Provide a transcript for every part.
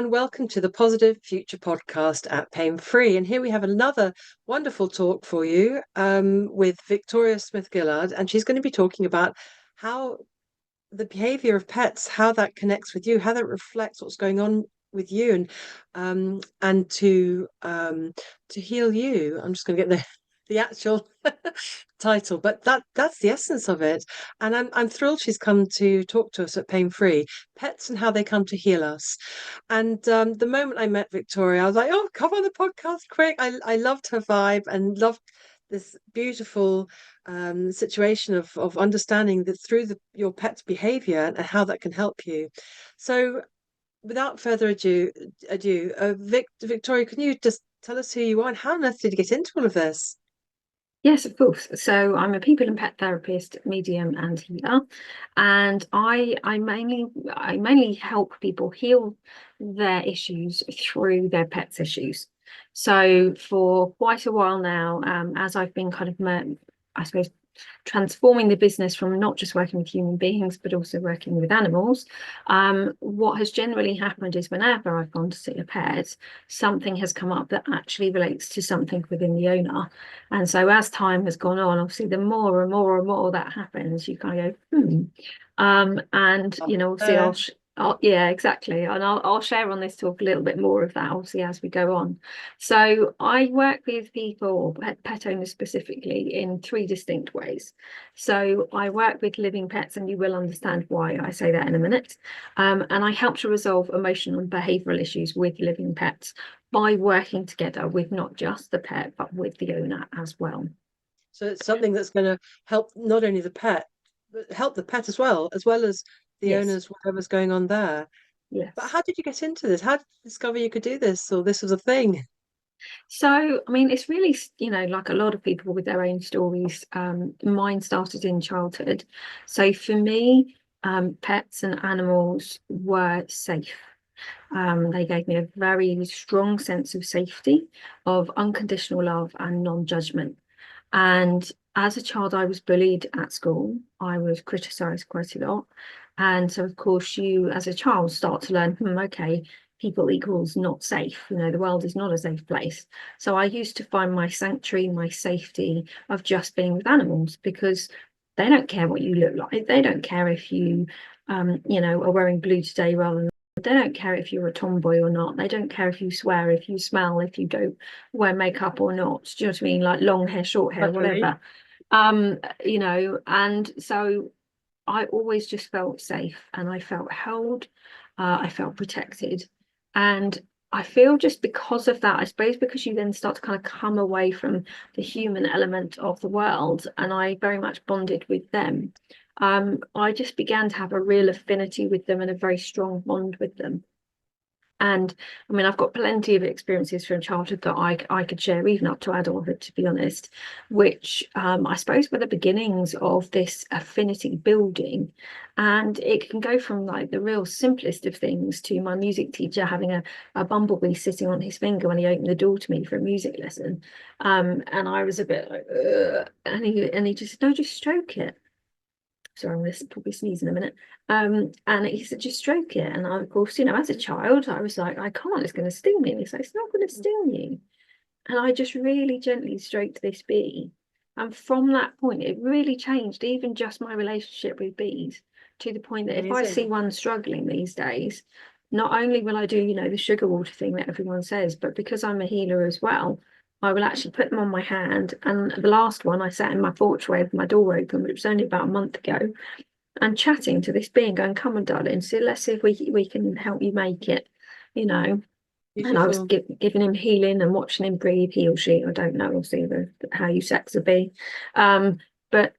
and welcome to the Positive Future podcast at Pain Free. And here we have another wonderful talk for you with Victoria Smith-Gillard, and she's going to be talking about how the behavior of pets, how that connects with you, how that reflects what's going on with you, and to heal you. I'm just going to get the actual title, but that's the essence of it. And I'm thrilled she's come to talk to us at Pain Free, pets and how they come to heal us. And the moment I met Victoria, I was like, oh, come on the podcast quick. I loved her vibe and loved this beautiful situation of understanding that through your pet's behavior and how that can help you. So without further ado, Victoria, can you just tell us who you are and how on earth did you get into all of this? Yes, of course. So I'm a people and pet therapist, medium, and healer, and I mainly help people heal their issues through their pets' issues. So for quite a while now, as I've been kind of, I suppose, transforming the business from not just working with human beings but also working with animals, what has generally happened is whenever I've gone to see a pet, something has come up that actually relates to something within the owner. And so as time has gone on, obviously the more and more and more that happens, you kind of go and obviously yeah, exactly. And I'll share on this talk a little bit more of that, obviously, as we go on. So I work with people, pet owners specifically, in three distinct ways. So I work with living pets, and you will understand why I say that in a minute. And I help to resolve emotional and behavioural issues with living pets by working together with not just the pet, but with the owner as well. So it's something that's going to help not only the pet, but help the pet as well as the Yes. owners, whatever's going on there. But Yes. how did you get into this? How did you discover you could do this, or this was a thing? So, I mean, it's really, like a lot of people with their own stories, mine started in childhood. So for me, pets and animals were safe. They gave me a very strong sense of safety, of unconditional love and non-judgment. And as a child, I was bullied at school. I was criticised quite a lot. And so, of course, you as a child start to learn, okay, people equals not safe. The world is not a safe place. So I used to find my sanctuary, my safety of just being with animals, because they don't care what you look like. They don't care if you, are wearing blue today rather than. They don't care if you're a tomboy or not. They don't care if you swear, if you smell, if you don't wear makeup or not. Do you know what I mean? Like long hair, short hair, Totally. whatever. And so I always just felt safe, and I felt held, I felt protected. And I feel just because of that, I suppose because you then start to kind of come away from the human element of the world, and I very much bonded with them. I just began to have a real affinity with them and a very strong bond with them. And I mean, I've got plenty of experiences from childhood that I could share, even up to adulthood, to be honest, which I suppose were the beginnings of this affinity building. And it can go from like the real simplest of things to my music teacher having a bumblebee sitting on his finger when he opened the door to me for a music lesson. And I was a bit like, ugh. And he just said, no, just stroke it. Sorry, I'm going to probably sneeze in a minute. And he said, just stroke it. And I, of course, as a child, I was like, I can't, it's going to sting me. And he said, it's not going to sting you. And I just really gently stroked this bee. And from that point, it really changed even just my relationship with bees, to the point that if I see Amazing. one struggling these days, not only will I do, the sugar water thing that everyone says, but because I'm a healer as well, I will actually put them on my hand. And the last one, I sat in my porchway with my door open, which was only about a month ago, and chatting to this bee and going, come on, darling, so let's see if we can help you make it, you know. And I was Beautiful. giving him healing and watching him breathe, he or she, I don't know, obviously, how you sex a bee. But,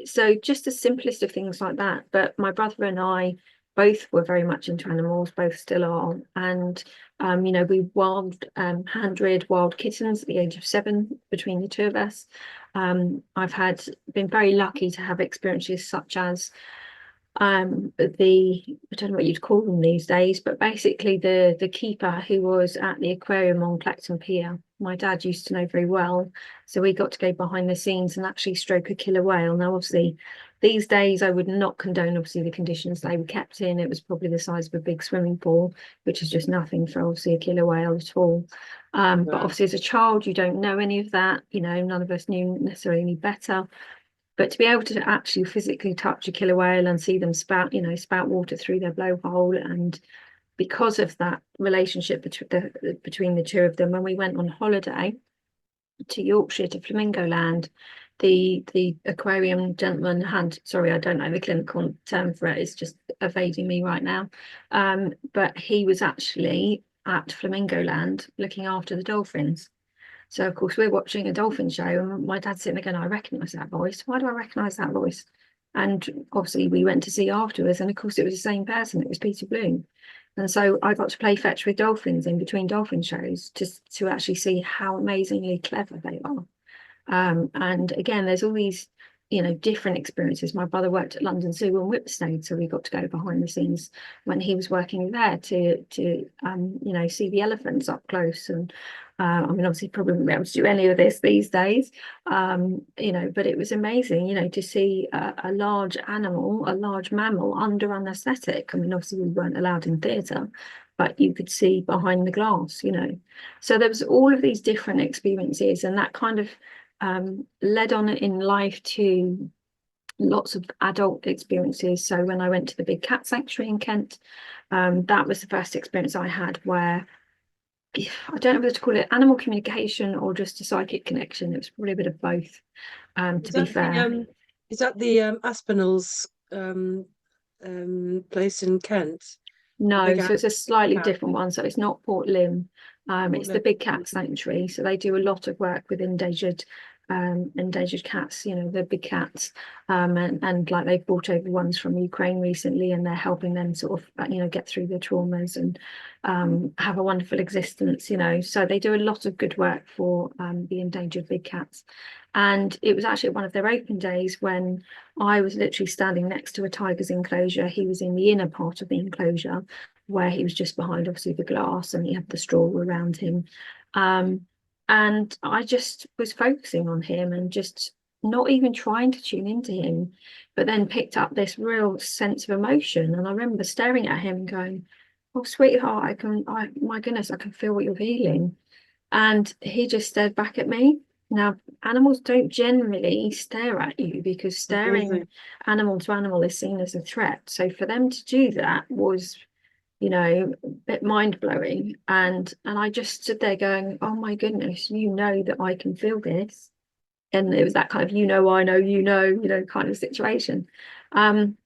so just the simplest of things like that. But my brother and I both were very much into animals, both still are. And, we hand reared wild kittens at the age of 7 between the two of us. I've been very lucky to have experiences such as I don't know what you'd call them these days, but basically the keeper who was at the aquarium on Clacton Pier. my dad used to know very well. So we got to go behind the scenes and actually stroke a killer whale. Now, obviously, these days I would not condone obviously the conditions they were kept in. It was probably the size of a big swimming pool, which is just nothing for obviously a killer whale at all. But Wow. obviously as a child, you don't know any of that. You know, none of us knew necessarily any better. But to be able to actually physically touch a killer whale and see them spout, you know, spout water through their blowhole, and because of that relationship between the two of them, when we went on holiday to Yorkshire to Flamingo Land, the aquarium gentleman had, sorry, I don't know the clinical term for it, it's just evading me right now. But he was actually at Flamingo Land looking after the dolphins. So of course we're watching a dolphin show, and my dad's sitting there going, I recognise that voice. Why do I recognise that voice? And obviously we went to see afterwards, and of course it was the same person. It was Peter Bloom. And so I got to play fetch with dolphins in between dolphin shows to actually see how amazingly clever they are. And again, there's all these, you know, different experiences. My brother worked at London Zoo and Whipstone, so we got to go behind the scenes when he was working there to you know, see the elephants up close. And I mean, obviously, probably wouldn't be able to do any of this these days, you know, but it was amazing, you know, to see a large animal, a large mammal under anaesthetic. I mean, obviously, we weren't allowed in theatre, but you could see behind the glass, you know. So there was all of these different experiences, and that kind of led on in life to lots of adult experiences. So when I went to the big cat sanctuary in Kent, that was the first experience I had where I don't know whether to call it animal communication or just a psychic connection. It was probably a bit of both, Is to be that the fair. is that the Aspinall's place in Kent? The big No, so it's a slightly cat different one. So it's not Port Lim. It's the Portland. Big Cat Sanctuary. So they do a lot of work with endangered cats, you know, the big cats. And like they've brought over ones from Ukraine recently, and they're helping them sort of, you know, get through their traumas and have a wonderful existence, you know. So they do a lot of good work for the endangered big cats. And it was actually one of their open days when I was literally standing next to a tiger's enclosure. He was in the inner part of the enclosure where he was just behind, obviously, the glass, and he had the straw around him. And I just was focusing on him and just not even trying to tune into him, but then picked up this real sense of emotion. And I remember staring at him and going, oh, sweetheart, my goodness, I can feel what you're feeling. And he just stared back at me. Now, animals don't generally stare at you because staring Amazing. animal to animal is seen as a threat. So for them to do that was, you know, a bit mind-blowing. And I just stood there going, oh my goodness, you know that I can feel this. And it was that kind of, you know, I know, you know, kind of situation. And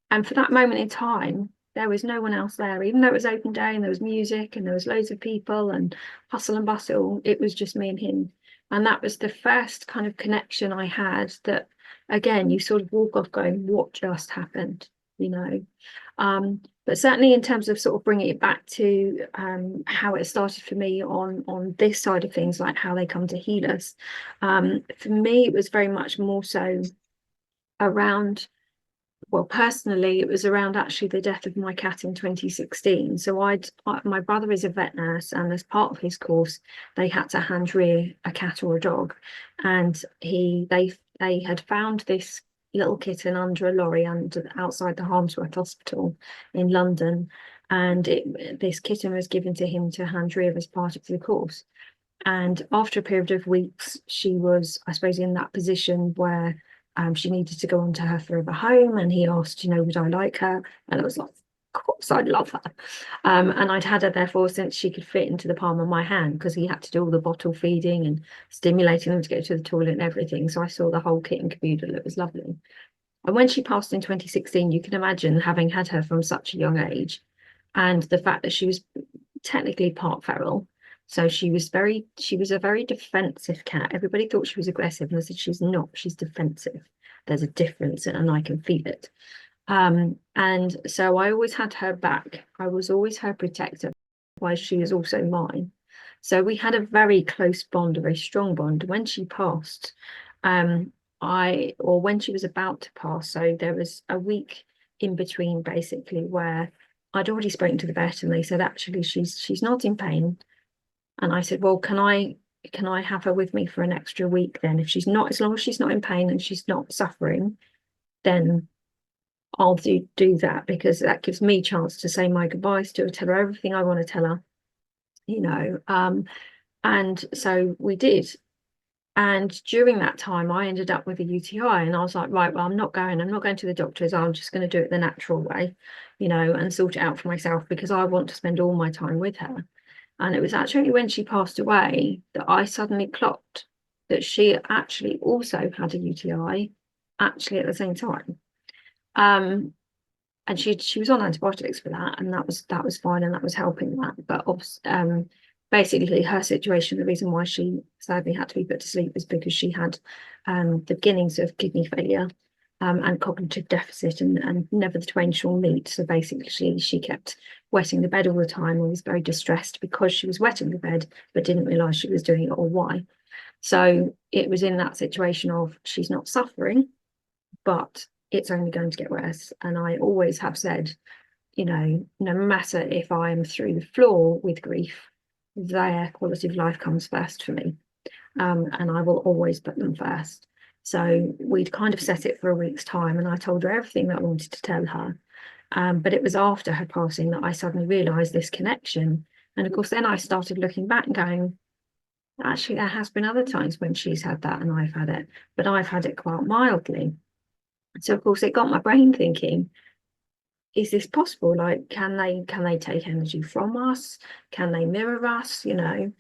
for that moment in time, there was no one else there, even though it was open day and there was music and there was loads of people and hustle and bustle. It was just me and him. And that was the first kind of connection I had that, again, you sort of walk off going, what just happened, you know? But certainly in terms of sort of bringing it back to how it started for me on this side of things, like how they come to heal us, for me, it was very much more so around, well, personally, it was around actually the death of my cat in 2016. So my brother is a vet nurse, and as part of his course, they had to hand rear a cat or a dog, and they had found this little kitten under a lorry outside the Harmsworth Hospital in London, and this kitten was given to him to hand rear as part of the course. And after a period of weeks, she was, I suppose, in that position where she needed to go on to her forever home. And he asked, you know, would I like her? And I was like, of course, I'd love her. And I'd had her therefore since she could fit into the palm of my hand, because he had to do all the bottle feeding and stimulating them to go to the toilet and everything. So I saw the whole kit and caboodle. It was lovely. And when she passed in 2016, you can imagine having had her from such a young age, and the fact that she was technically part feral. So she was a very defensive cat. Everybody thought she was aggressive, and I said she's not, she's defensive. There's a difference, and I can feel it. And so I always had her back. I was always her protector, while she was also mine. So we had a very close bond, a very strong bond. When she passed, or when she was about to pass, so there was a week in between basically where I'd already spoken to the vet, and they said actually she's not in pain. And I said, well, can I can I have her with me for an extra week then? If she's not, as long as she's not in pain and she's not suffering, then I'll do that, because that gives me a chance to say my goodbyes to her, tell her everything I want to tell her, you know. And so we did. And during that time, I ended up with a UTI, and I was like, right, well, I'm not going to the doctors. I'm just going to do it the natural way, you know, and sort it out for myself, because I want to spend all my time with her. And it was actually when she passed away that I suddenly clocked that she actually also had a UTI, actually at the same time. Um, and she was on antibiotics for that, and that was fine, and that was helping that. But basically, her situation, the reason why she sadly had to be put to sleep, is because she had the beginnings of kidney failure, and cognitive deficit, and never the twain shall meet. So basically, she kept wetting the bed all the time, and was very distressed because she was wetting the bed, but didn't realise she was doing it, or why. So it was in that situation of, she's not suffering, but it's only going to get worse. And I always have said, you know, no matter if I'm through the floor with grief, their quality of life comes first for me. And I will always put them first. So we'd kind of set it for a week's time, and I told her everything that I wanted to tell her. But it was after her passing that I suddenly realised this connection. And of course, then I started looking back and going, actually, there has been other times when she's had that and I've had it, but I've had it quite mildly. So of course, it got my brain thinking, is this possible? Like, can they take energy from us? Can they mirror us? You know?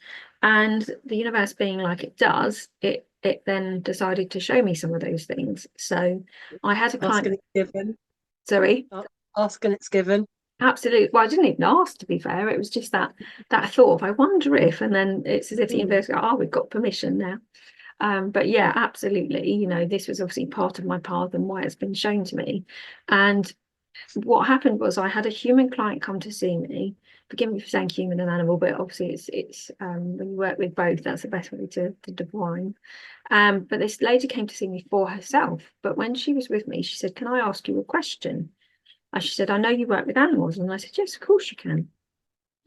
And the universe being like it does, it then decided to show me some of those things. So I had a Ask and client, it's given. sorry, Ask and it's given. absolutely. Well, I didn't even ask, to be fair. It was just that thought of, I wonder if, and then it's as if the universe go, oh, we've got permission now. But yeah, absolutely. You know, this was obviously part of my path and why it's been shown to me. And what happened was, I had a human client come to see me. Forgive me for saying human and animal, but obviously it's when you work with both, that's the best way to define. But this lady came to see me for herself. But when she was with me, she said, "Can I ask you a question?" And she said, "I know you work with animals." And I said, "Yes, of course you can."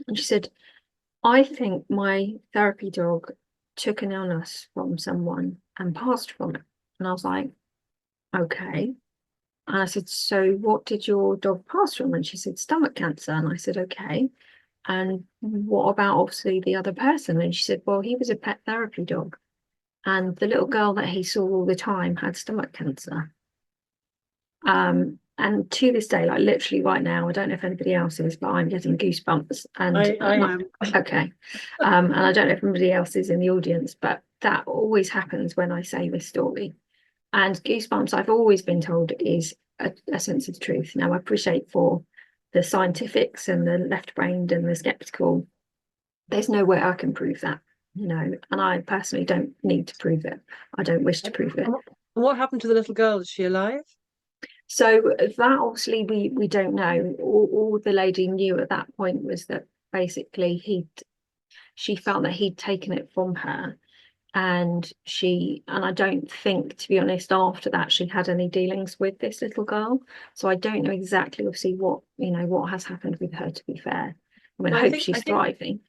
And she said, "I think my therapy dog took an illness from someone and passed from it." And I was like, "Okay." And I said, "So what did your dog pass from?" And she said, "Stomach cancer." And I said, "Okay. And what about obviously the other person?" And she said, "Well, he was a pet therapy dog, and the little girl that he saw all the time had stomach cancer." And to this day, like literally right now, I don't know if anybody else is, but I'm getting goosebumps. I am. Okay. And I don't know if anybody else is in the audience, but that always happens when I say this story. And goosebumps, I've always been told, is a sense of truth. Now, I appreciate, for the scientifics and the left-brained and the skeptical, there's no way I can prove that, you know, and I personally don't need to prove it. I don't wish to prove it. What happened to the little girl? Is she alive? So that obviously we don't know. All the lady knew at that point was that basically she felt that he'd taken it from her, and I don't think, to be honest, after that she had any dealings with this little girl. So I don't know exactly, obviously, what has happened with her, to be fair. I mean, I Well, hope I she's think thriving.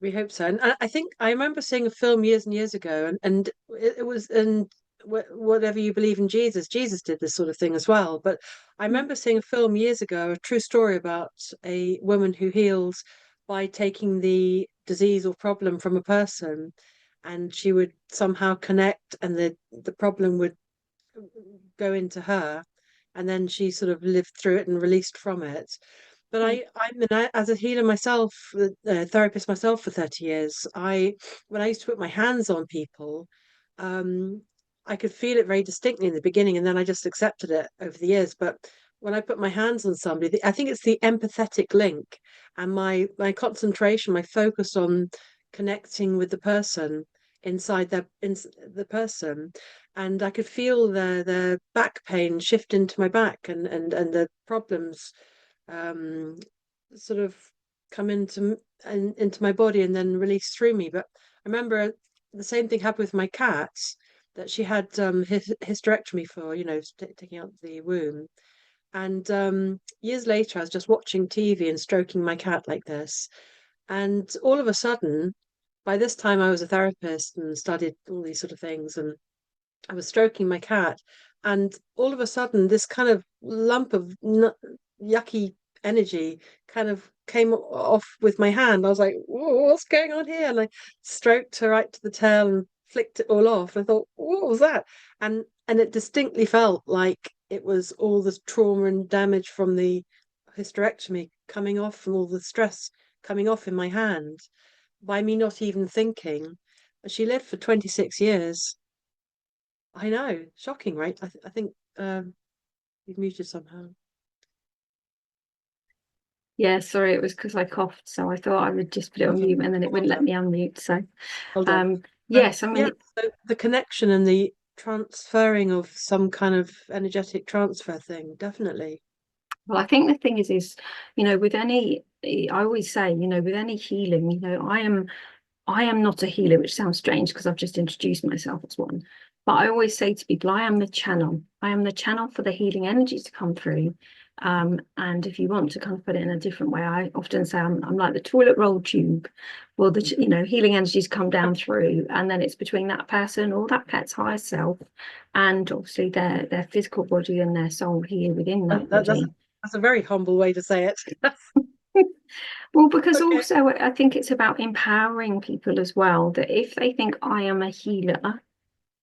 we hope so. And I think I remember seeing a film years and years ago, and it was, and whatever you believe in Jesus, Jesus did this sort of thing as well. But I remember seeing a film years ago, a true story about a woman who heals by taking the disease or problem from a person, and she would somehow connect, and the problem would go into her, and then she sort of lived through it and released from it. But as a healer myself, therapist myself for 30 years, when I used to put my hands on people, um, I could feel it very distinctly in the beginning, and then I just accepted it over the years. But when I put my hands on somebody, I think it's the empathetic link and my concentration, my focus on connecting with the person in the person, and I could feel the back pain shift into my back, and the problems sort of come into my body and then release through me. But I remember the same thing happened with my cat, that she had hysterectomy for, taking out the womb. And years later, I was just watching TV and stroking my cat like this, and all of a sudden, by this time I was a therapist and studied all these sort of things, and I was stroking my cat, and all of a sudden, this kind of lump of yucky energy kind of came off with my hand. I was like, "Whoa, what's going on here?" And I stroked her right to the tail and flicked it all off. I thought, "What was that?" And it distinctly felt like it was all the trauma and damage from the hysterectomy coming off, from all the stress coming off in my hand by me not even thinking. She lived for 26 years. I know, shocking, right? I think you've muted somehow. Yeah, sorry, it was because I coughed, so I thought I would just put it on Okay, mute and then it well wouldn't let done. me unmute. So, Well done. yes, I Yeah, mean, so the connection and the transferring of some kind of energetic transfer thing, definitely. well, I think the thing is, with any, I always say, with any healing, I am not a healer, which sounds strange because I've just introduced myself as one. But I always say to people, I am the channel. I am the channel for the healing energies to come through. And if you want to kind of put it in a different way, I often say I'm like the toilet roll tube. Well, the healing energies come down through, and then it's between that person or that pet's higher self, and obviously their physical body and their soul here within that That's body. that's a very humble way to say it. Well, because Okay. also I think it's about empowering people as well, that if they think I am a healer,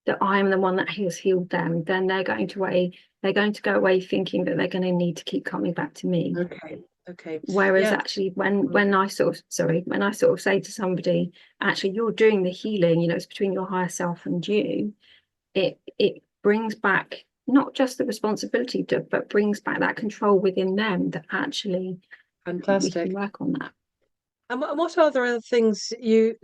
that I am the one that has healed them, then they're going to go away thinking that they're going to need to keep coming back to me. Okay. Okay. Whereas Yeah. actually when I sort of say to somebody, actually you're doing the healing, it's between your higher self and you, it brings back not just the responsibility but brings back that control within them that actually we can Fantastic. work on that. And what are the other things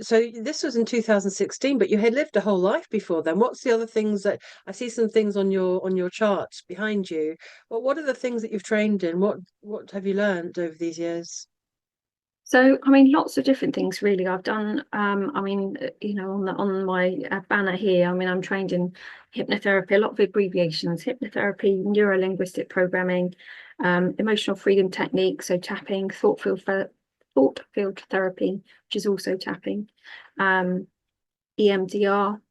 so this was in 2016, but you had lived a whole life before then. What's the other things that I see some things on your charts behind you? What are the things that you've trained in? What have you learned over these years? So, I mean, lots of different things really. I've done, I mean, on my banner here, I mean, I'm trained in hypnotherapy, a lot of abbreviations, hypnotherapy, neuro-linguistic programming, emotional freedom techniques, so tapping, thought field therapy, which is also tapping, EMDR,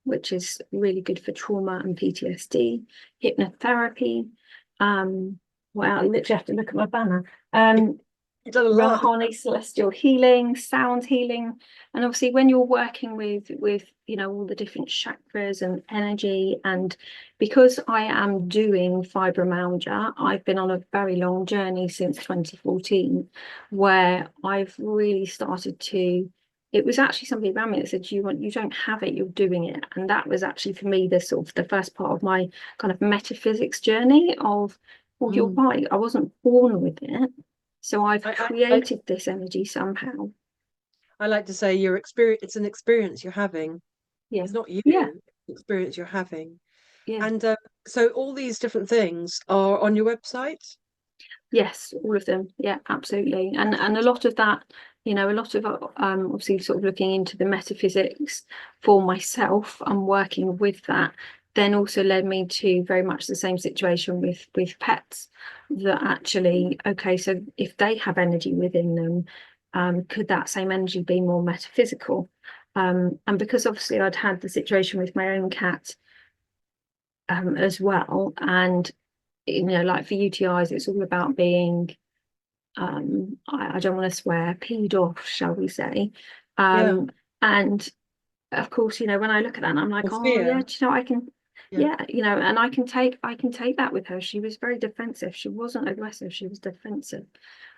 which is really good for trauma and PTSD, hypnotherapy. Wow, I literally have to look at my banner. You've done a lot. Rahani celestial healing, sound healing, and obviously when you're working with all the different chakras and energy, and because I am doing fibromyalgia, I've been on a very long journey since 2014 where I've really started to. It was actually somebody around me that said, you don't have it, you're doing it. And that was actually for me the sort of the first part of my kind of metaphysics journey of, well, you're Mm. right, I wasn't born with it. So I've I created this energy somehow. I like to say your experience, it's an experience you're having. Yeah. It's not you, Yeah. it's an experience you're having. Yeah. And so all these different things are on your website. Yes, all of them. Yeah, absolutely. And a lot of that, a lot of obviously sort of looking into the metaphysics for myself and working with that, then also led me to very much the same situation with pets. That actually, okay, so if they have energy within them, could that same energy be more metaphysical? And because obviously I'd had the situation with my own cat as well, and like for UTIs, it's all about being, I don't want to swear, peed off, shall we say. Yeah. And of course, when I look at that, I'm like, Or oh yeah, fear. do you know, I can, Yeah. yeah, and I can take that with her. She was very defensive. She wasn't aggressive, she was defensive.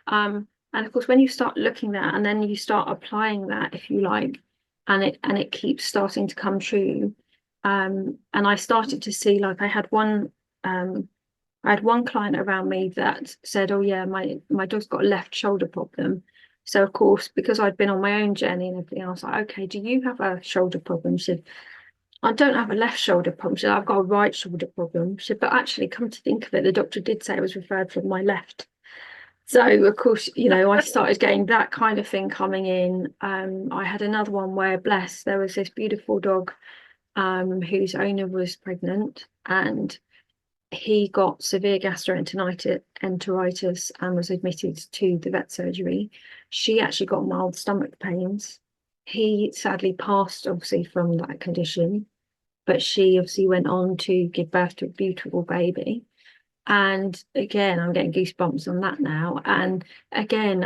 And of course, when you start looking at and then you start applying that, if you like, and it keeps starting to come true. And I started to see, like, I had one client around me that said, oh yeah, my dog's got a left shoulder problem. So of course, because I'd been on my own journey and everything, I was like, okay, do you have a shoulder problem? She said, I don't have a left shoulder problem. She said, I've got a right shoulder problem. She said, but actually, come to think of it, the doctor did say I was referred from my left. So of course, I started getting that kind of thing coming in. I had another one where, bless, there was this beautiful dog whose owner was pregnant, and he got severe gastroenteritis and was admitted to the vet surgery. She actually got mild stomach pains. he sadly passed, obviously, from that condition, but she obviously went on to give birth to a beautiful baby. And again, I'm getting goosebumps on that now. And again,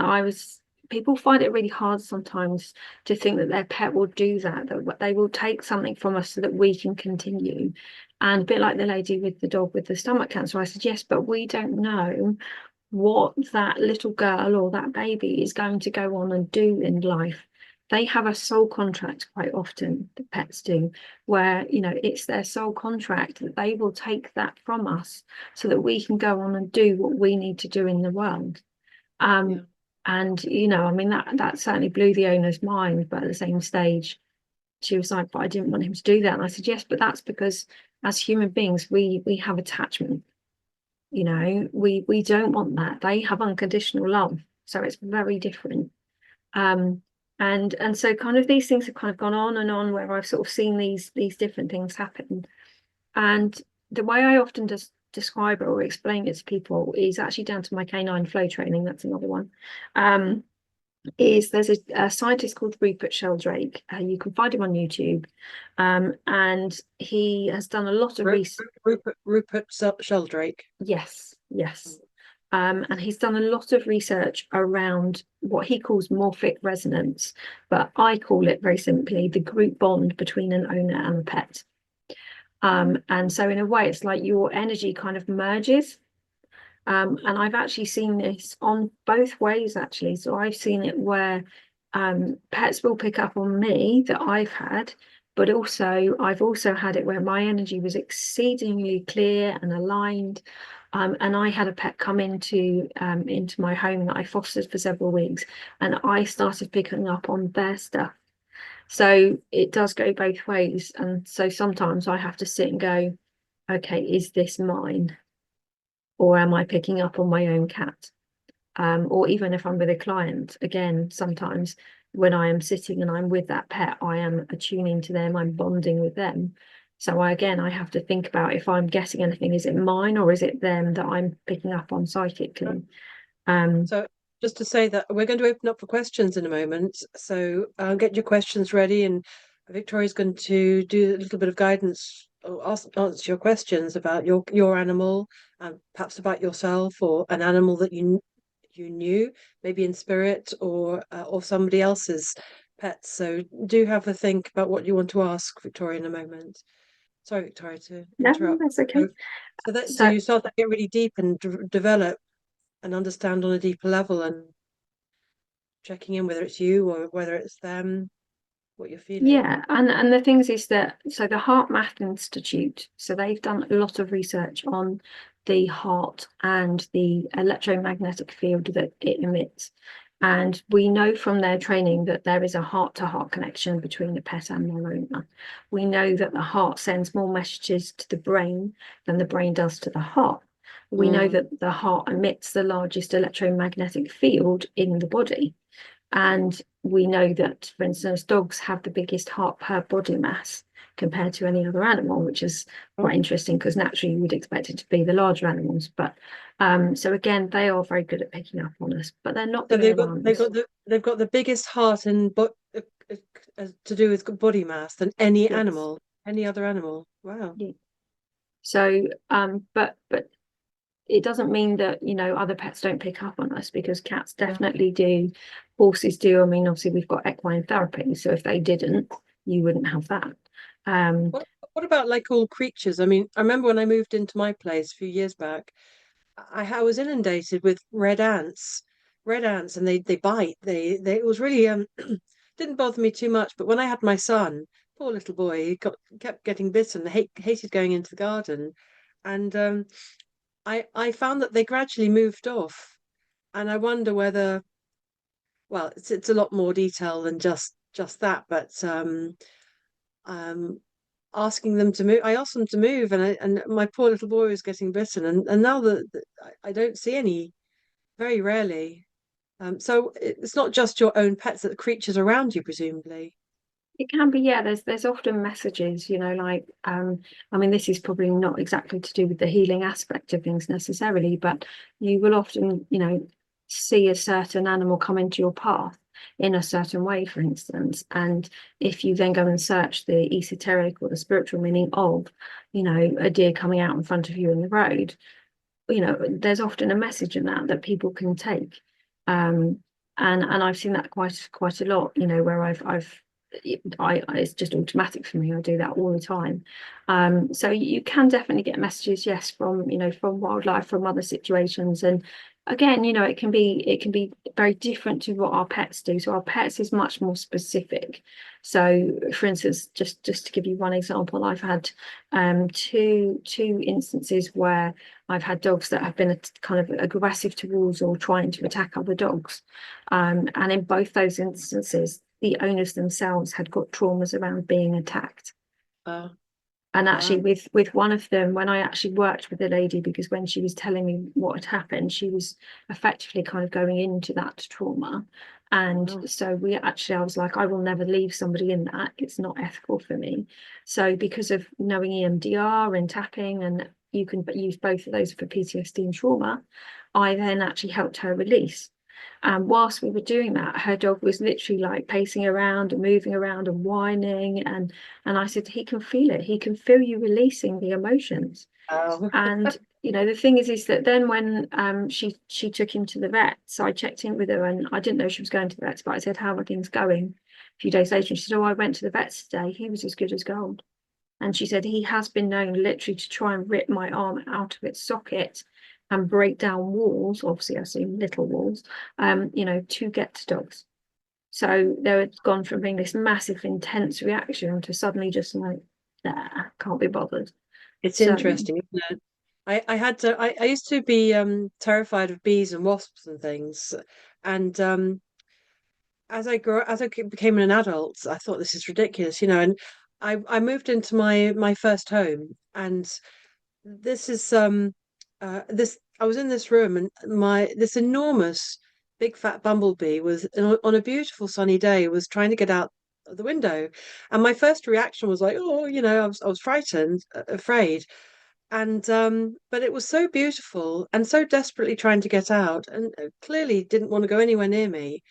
people find it really hard sometimes to think that their pet will do that, that they will take something from us so that we can continue. And a bit like the lady with the dog with the stomach cancer, I said, yes, but we don't know what that little girl or that baby is going to go on and do in life. They have a soul contract quite often, the pets do, where, it's their soul contract that they will take that from us so that we can go on and do what we need to do in the world. Yeah. And, I mean, that certainly blew the owner's mind, but at the same stage, she was like, but I didn't want him to do that. And I said, yes, but that's because as human beings, we have attachment. We don't want that. They have unconditional love, so it's very different. um and so kind of these things have kind of gone on and on, where I've sort of seen these different things happen. And the way I often just describe it or explain it to people is actually down to my canine flow training. That's another one. Is there's a scientist called Rupert Sheldrake. You can find him on YouTube, and he has done a lot of research. Rupert Sheldrake. Yes, yes. And he's done a lot of research around what he calls morphic resonance, but I call it very simply the group bond between an owner and a pet. And so in a way, it's like your energy kind of merges. And I've actually seen this on both ways, actually. So I've seen it where pets will pick up on me that I've had, but also I've also had it where my energy was exceedingly clear and aligned. And I had a pet come into my home that I fostered for several weeks, and I started picking up on their stuff. So it does go both ways. And so sometimes I have to sit and go, okay, is this mine? Or am I picking up on my own cat? Or even if I'm with a client, again, sometimes when I am sitting and I'm with that pet, I am attuning to them, I'm bonding with them. So I have to think about, if I'm getting anything, is it mine or is it them that I'm picking up on psychically? So just to say that we're going to open up for questions in a moment. So get your questions ready, and Victoria's going to do a little bit of guidance or answer your questions about your animal, perhaps about yourself or an animal that you knew, maybe in spirit or somebody else's pets. So do have a think about what you want to ask Victoria in a moment. Sorry, Victoria, to No, interrupt. that's okay. So So you start to get really deep and develop and understand on a deeper level, and checking in whether it's you or whether it's them, what you're feeling. yeah, and the things is that, so the Heart Math Institute, so they've done a lot of research on the heart and the electromagnetic field that it emits. And we know from their training that there is a heart-to-heart connection between the pet and their owner. We know that the heart sends more messages to the brain than the brain does to the heart. We know that the heart emits the largest electromagnetic field in the body. And we know that, for instance, dogs have the biggest heart per body mass compared to any other animal, which is quite interesting because naturally you would expect it to be the larger animals. But so again, they are very good at picking up on us, but they're not So the only ones. they've got the biggest heart and to do with body mass than any Yes. animal, any other animal. Wow. Yeah. So, but it doesn't mean that, other pets don't pick up on us, because cats Yeah. definitely do, horses do. I mean, obviously we've got equine therapy, so if they didn't, you wouldn't have that. What about like all creatures? I mean, I remember when I moved into my place a few years back, I was inundated with red ants, and they bite. They it was really didn't bother me too much, but when I had my son, poor little boy, kept getting bitten. Hated going into the garden, and I found that they gradually moved off, and I wonder whether, well, it's a lot more detail than just that, but um asking them to move. I asked them to move, and my poor little boy was getting bitten, and now that I don't see any, very rarely. So it's not just your own pets, that the creatures around you, presumably. It can be, yeah. There's often messages, like I mean, this is probably not exactly to do with the healing aspect of things necessarily, but you will often, see a certain animal come into your path. in a certain way, for instance. And if you then go and search the esoteric or the spiritual meaning of, a deer coming out in front of you in the road, there's often a message in that people can take. And I've seen that quite a lot, where it's just automatic for me. I do that all the time. So you can definitely get messages, yes, from wildlife, from other situations. And again, it can be very different to what our pets do. So our pets is much more specific. So for instance, just to give you one example, I've had two instances where I've had dogs that have been kind of aggressive towards or trying to attack other dogs. And in both those instances, the owners themselves had got traumas around being attacked. Oh, And actually, wow. with one of them, when I actually worked with the lady, because when she was telling me what had happened, she was effectively kind of going into that trauma. And Wow. so I was like, I will never leave somebody in that. It's not ethical for me. So because of knowing EMDR and tapping, and you can use both of those for PTSD and trauma, I then actually helped her release. And whilst we were doing that, her dog was literally like pacing around and moving around and whining. And I said, he can feel it. He can feel you releasing the emotions. Wow. And the thing is that then when she took him to the vet, so I checked in with her, and I didn't know she was going to the vet, but I said, how are things going? A few days later, and she said, oh, I went to the vet today. He was as good as gold. And she said he has been known literally to try and rip my arm out of its socket and break down walls. Obviously, I see little walls, to get to dogs. So they had gone from being this massive, intense reaction to suddenly just like, nah, can't be bothered. It's So interesting, isn't it? I used to be terrified of bees and wasps and things. And became an adult, I thought this is ridiculous, and I moved into my first home, and this is this I was in this room, and my this enormous big fat bumblebee was on a beautiful sunny day was trying to get out of the window, and my first reaction was like, oh, I was frightened, afraid. And but it was so beautiful and so desperately trying to get out, and clearly didn't want to go anywhere near me.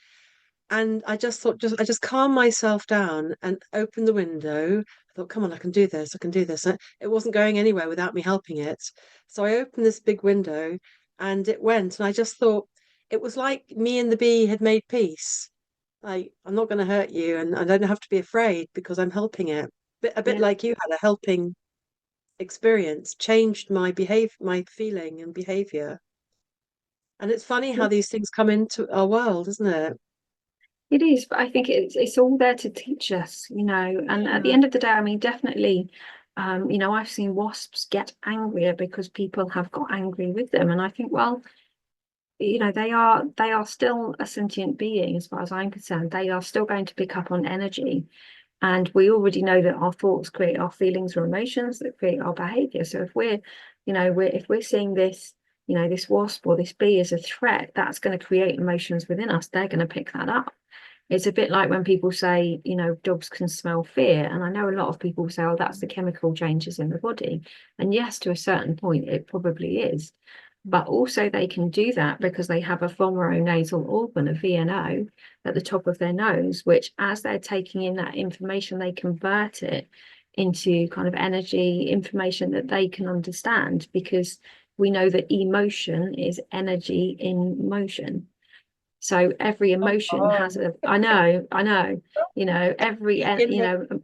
And I just thought, I just calmed myself down and opened the window. I thought, come on, I can do this, I can do this. And it wasn't going anywhere without me helping it. So I opened this big window and it went. And I just thought it was like me and the bee had made peace. Like, I'm not going to hurt you, and I don't have to be afraid because I'm helping it. A bit yeah, like you had a helping experience, changed my my feeling and behavior. And it's funny how these things come into our world, isn't it? it is, but I think it's all there to teach us, and at the Yeah. end of the day, I mean, definitely, I've seen wasps get angrier because people have got angry with them. And I think, well, they are still a sentient being as far as I'm concerned. They are still going to pick up on energy. And we already know that our thoughts create our feelings or emotions that create our behavior. So if if we're seeing this, this wasp or this bee as a threat, that's going to create emotions within us. They're going to pick that up. It's a bit like when people say, dogs can smell fear. And I know a lot of people say, oh, that's the chemical changes in the body. And yes, to a certain point, it probably is. But also they can do that because they have a vomeronasal organ, a VNO, at the top of their nose, which as they're taking in that information, they convert it into kind of energy information that they can understand, because we know that emotion is energy in motion. So every emotion has Oh, a, I know, every, in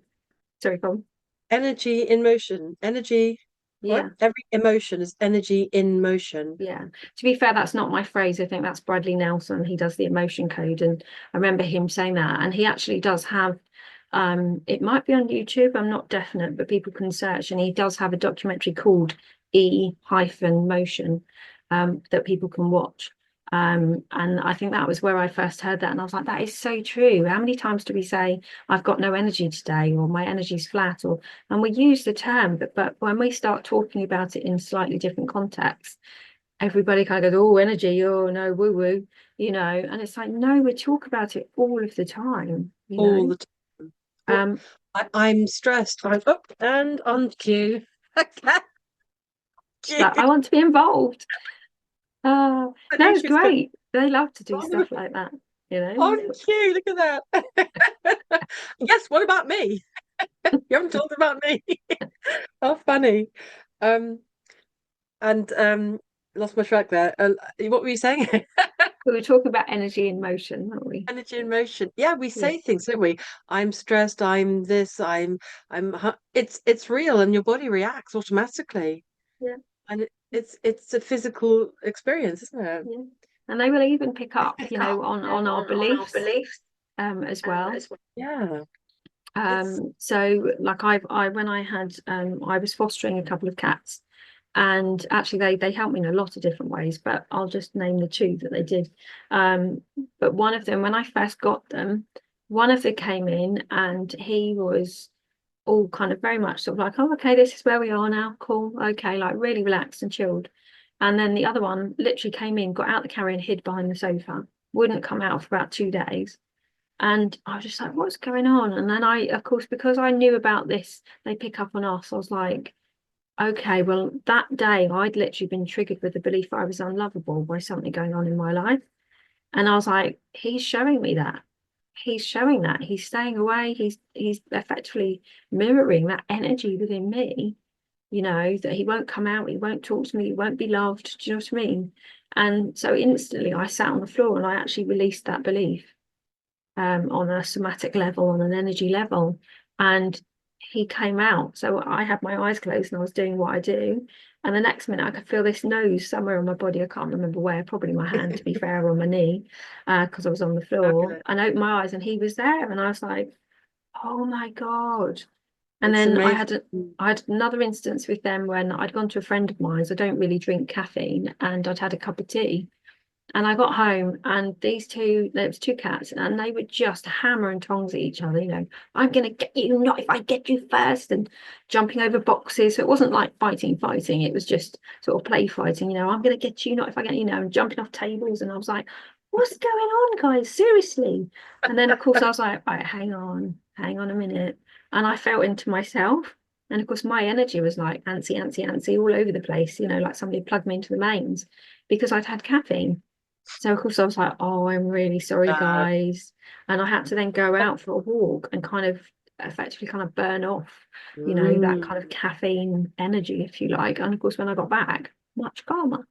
sorry, go on. energy in motion. Energy, what? Yeah. Every emotion is energy in motion. Yeah. To be fair, that's not my phrase. I think that's Bradley Nelson. He does the emotion code. And I remember him saying that. And he actually does have, it might be on YouTube, I'm not definite, but people can search. And he does have a documentary called E-Motion, that people can watch. And I think that was where I first heard that. And I was like, that is so true. How many times do we say, I've got no energy today, or my energy's flat, or and we use the term, but when we start talking about it in slightly different contexts, everybody kind of goes, oh, energy, oh no, woo woo, and it's like, no, we talk about it all of the time. All the time. What Um, I'm stressed. I'm up and on cue. Okay, cue. like, I want to be involved. I No, think it's she's going. great. They love to do stuff like that. you know. Oh, cute. Look at that. Yes, what about me? You haven't talked about me. How funny. Um, and lost my track there. What were you saying? We were talking about energy in motion, weren't we? Energy in motion. Yeah, we Yeah, say things, don't we? I'm stressed, I'm this, it's real and your body reacts automatically. yeah, And it's a physical experience, isn't it? yeah. And they will even pick up, Pick up, on our on our beliefs, beliefs as well. as well. Yeah. It's So like I when I had I was fostering a couple of cats, and actually they helped me in a lot of different ways, but I'll just name the two that they did. But one of them, when I first got them, one of them came in and he was all kind of very much sort of like, oh, okay, this is where we are now, cool, okay, like really relaxed and chilled. And then the other one literally came in, got out the carrier and hid behind the sofa, wouldn't come out for about 2 days. And I was just like, what's going on? And then I, of course, because I knew about this, they pick up on us. I was like, okay, well, that day I'd literally been triggered with the belief that I was unlovable by something going on in my life. And I was like, he's showing me that. He's showing that. He's staying away. He's effectively mirroring that energy within me, that he won't come out, he won't talk to me, he won't be loved. Do you know what I mean? And so instantly I sat on the floor and I actually released that belief, on a somatic level, on an energy level. And he came out. So I had my eyes closed and I was doing what I do. And the next minute I could feel this nose somewhere on my body. I can't remember where, probably my hand, to be fair, or my knee, because I was on the floor. fabulous. And I opened my eyes and he was there. And I was like, oh my God. And It's then amazing. I had another instance with them when I'd gone to a friend of mine's. I don't really drink caffeine, and I'd had a cup of tea. And I got home and there was two cats, and they would just hammer and tongs at each other, I'm gonna get you, not if I get you first, and jumping over boxes. So it wasn't like fighting. It was just sort of play fighting, I'm gonna get you, not if I get and jumping off tables. And I was like, what's going on, guys? Seriously. And then of course I was like, right, hang on a minute. And I felt into myself. And of course my energy was like antsy all over the place, like somebody plugged me into the mains because I'd had caffeine. So of course I was like, oh, I'm really sorry, Uh, guys. And I had to then go out for a walk and kind of effectively kind of burn off, that mm. kind of caffeine energy, if you like. And of course, when I got back, much calmer.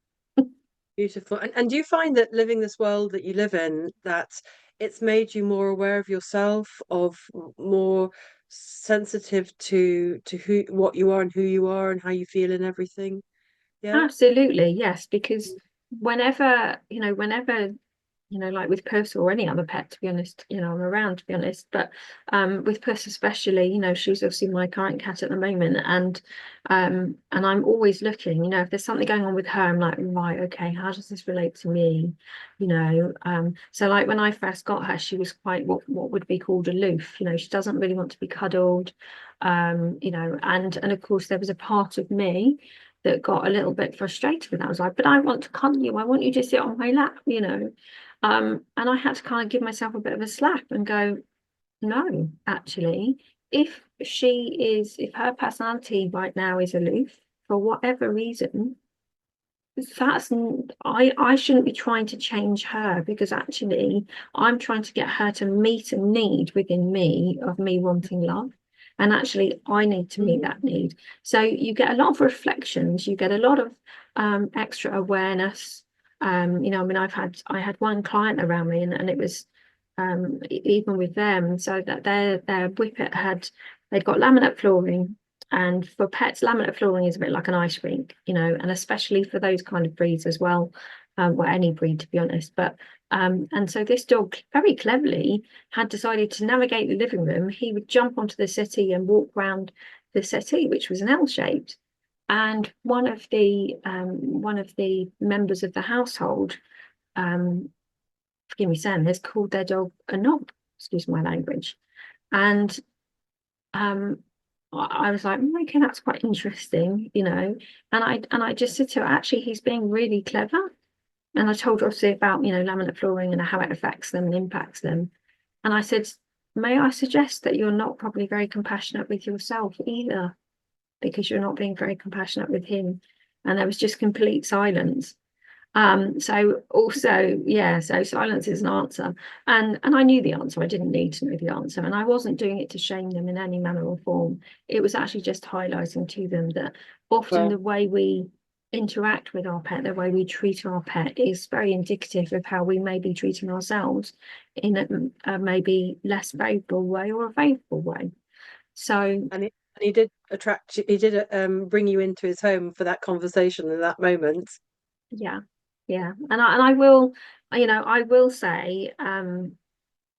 Beautiful. And do you find that living this world that you live in, that it's made you more aware of yourself, of more sensitive to who what you are and who you are and how you feel and everything? Yeah. Absolutely, yes, because whenever, like with Puss or any other pet, to be honest, I'm around, to be honest. But with Puss especially, she's obviously my current cat at the moment, and I'm always looking, if there's something going on with her, I'm like, right, okay, how does this relate to me? So like when I first got her, she was quite what would be called aloof. She doesn't really want to be cuddled, and of course there was a part of me that got a little bit frustrated with that. I was like, but I want to cuddle you. I want you to sit on my lap. And I had to kind of give myself a bit of a slap and go, no, actually, if her personality right now is aloof for whatever reason, I shouldn't be trying to change her, because actually I'm trying to get her to meet a need within me of me wanting love. And actually I need to meet that need. So you get a lot of reflections, you get a lot of extra awareness. I mean, I had one client around me, and it was even with them, so that their whippet they'd got laminate flooring. And for pets, laminate flooring is a bit like an ice rink, and especially for those kind of breeds as well, well, any breed, to be honest. But and so this dog very cleverly had decided to navigate the living room. He would jump onto the settee and walk around the settee, which was an L-shaped. And one of the members of the household, forgive me saying this, called their dog a knob, excuse my language. And um I was like, okay, that's quite interesting, and I just said to her, actually, he's being really clever. And I told her obviously about, laminate flooring and how it affects them and impacts them. And I said, may I suggest that you're not probably very compassionate with yourself either, because you're not being very compassionate with him. And there was just complete silence. So also, yeah, so silence is an answer. And I knew the answer. I didn't need to know the answer. And I wasn't doing it to shame them in any manner or form. It was actually just highlighting to them that often Well, the way we interact with our pet, the way we treat our pet is very indicative of how we may be treating ourselves in a maybe less favourable way or a favourable way. So and he did attract you, he did bring you into his home for that conversation in that moment. yeah, yeah. And I will, I will say,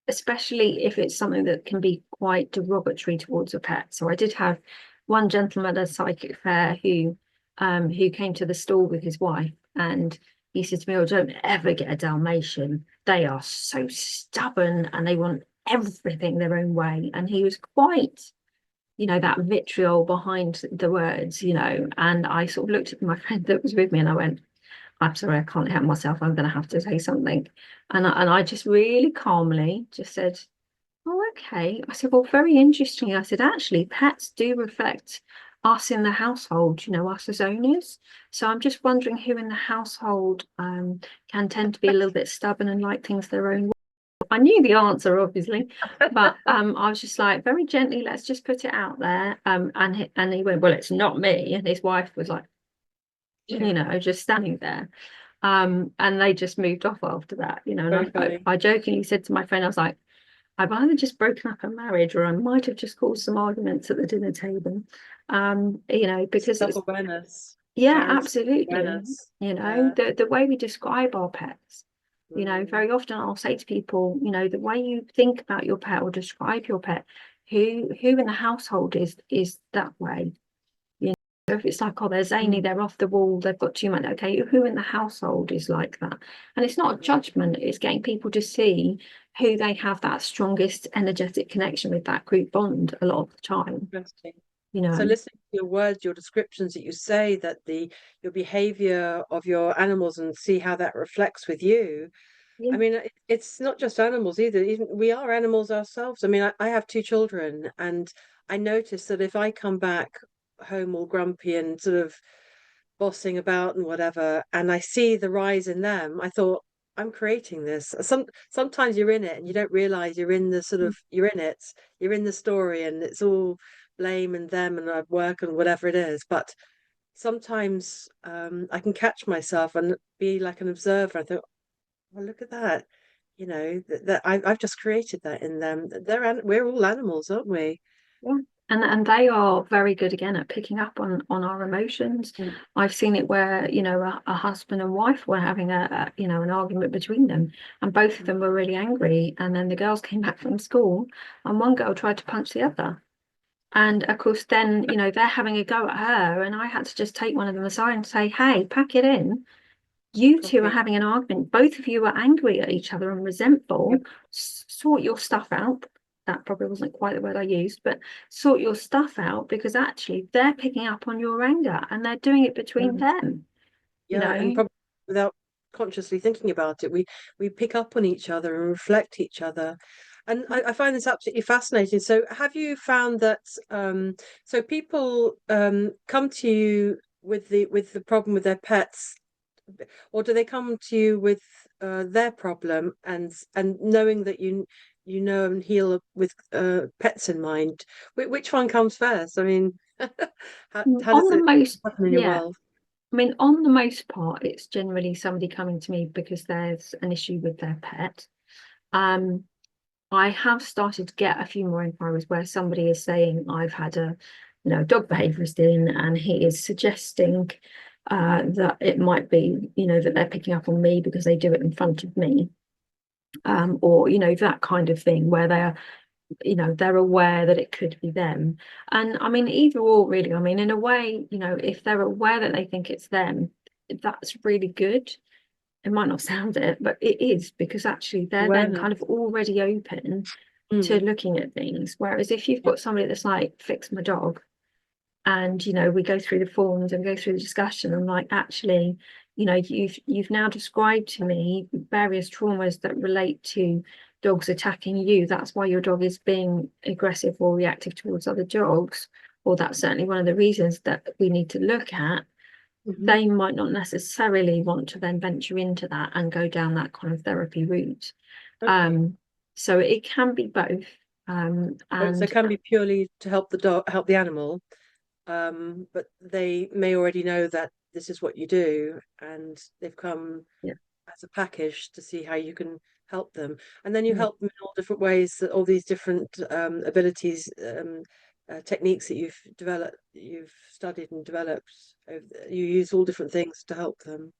especially if it's something that can be quite derogatory towards a pet. So I did have one gentleman at a psychic fair who came to the stall with his wife, and he said to me, "Oh, don't ever get a Dalmatian. They are so stubborn and they want everything their own way." And he was quite, that vitriol behind the words, and I sort of looked at my friend that was with me and I went, "I'm sorry, I can't help myself. I'm going to have to say something." And I just really calmly just said, "Oh, okay." I said, "Well, very interesting." I said, "Actually, pets do reflect us in the household, us as owners. So I'm just wondering who in the household can tend to be a little bit stubborn and like things their own way." I knew the answer, obviously, but I was just like, very gently, let's just put it out there. And he went, "Well, it's not me." And his wife was like, Yeah, just standing there. And they just moved off after that, very and funny. I jokingly said to my friend, I was like, "I've either just broken up a marriage or I might have just caused some arguments at the dinner table." Because it's, Self-awareness, yeah, parental absolutely. awareness. Yeah. The way we describe our pets, Mm. very often I'll say to people, the way you think about your pet or describe your pet, who in the household is that way. So if it's like, "Oh, they're zany, Mm. they're off the wall, they've got too much," okay, who in the household is like that? And it's not a judgment, it's getting people to see who they have that strongest energetic connection with, that group bond a lot of the time, Interesting. you So know. listening to your words, your descriptions that you say, that the your behavior of your animals and see how that reflects with you. Yeah. I mean, it's not just animals either. Even we are animals ourselves. I mean, I have two children, and I notice that if I come back home all grumpy and sort of bossing about and whatever, and I see the rise in them, I thought, I'm creating this. Sometimes you're in it and you don't realize you're in the sort of you're in it, you're in the story, and it's all blame and them and work and whatever it is. But sometimes I can catch myself and be like an observer. I thought, well, look at that. That I've just created that in them. We're all animals, aren't we? Yeah. And they are very good again at picking up on our emotions. Mm. I've seen it where, a husband and wife were having an argument between them, and both of them were really angry. And then the girls came back from school, and one girl tried to punch the other. And of course, then, they're having a go at her, and I had to just take one of them aside and say, "Hey, pack it in. You two are Copy. having an argument. Both of you are angry at each other and Yep. resentful. Sort your stuff out." That probably wasn't quite the word I used, but sort your stuff out, because actually they're picking up on your anger and they're doing it Yeah. between them, you Yeah, and know. probably without consciously thinking about it, we pick up on each other and reflect each other. And I find this absolutely fascinating. So have you found that so people come to you with the problem with their pets, or do they come to you with their problem and knowing that you know and heal with pets in mind? Which one comes first? I mean, how On does the it most, happen in your yeah, world? I mean, on the most part, it's generally somebody coming to me because there's an issue with their pet. Um, I have started to get a few more inquiries where somebody is saying, "I've had a, dog behaviourist in, and he is suggesting that it might be, that they're picking up on me because they do it in front of me." Or, that kind of thing where they're aware that it could be them. And I mean, either or, really. I mean, in a way, if they're aware that they think it's them, that's really good. It might not sound it, but it is, because actually they're then Awareness. kind of already open to Mm. looking at things. Whereas if you've Yeah. got somebody that's like, "Fix my dog," and we go through the forms and go through the discussion, and like, actually, you've now described to me various traumas that relate to dogs attacking you. That's why your dog is being aggressive or reactive towards other dogs, or that's certainly one of the reasons that we need to look at. Hmm. they might not necessarily want to then venture into that and go down that kind of therapy route. Okay. Um, so it can be both. So it And can be purely to help the dog, help the animal, but they may already know that this is what you do, and they've come yeah, as a package to see how you can help them. And then you yeah. help them in all different ways, that all these different abilities, techniques that you've studied and developed. You use all different things to help them.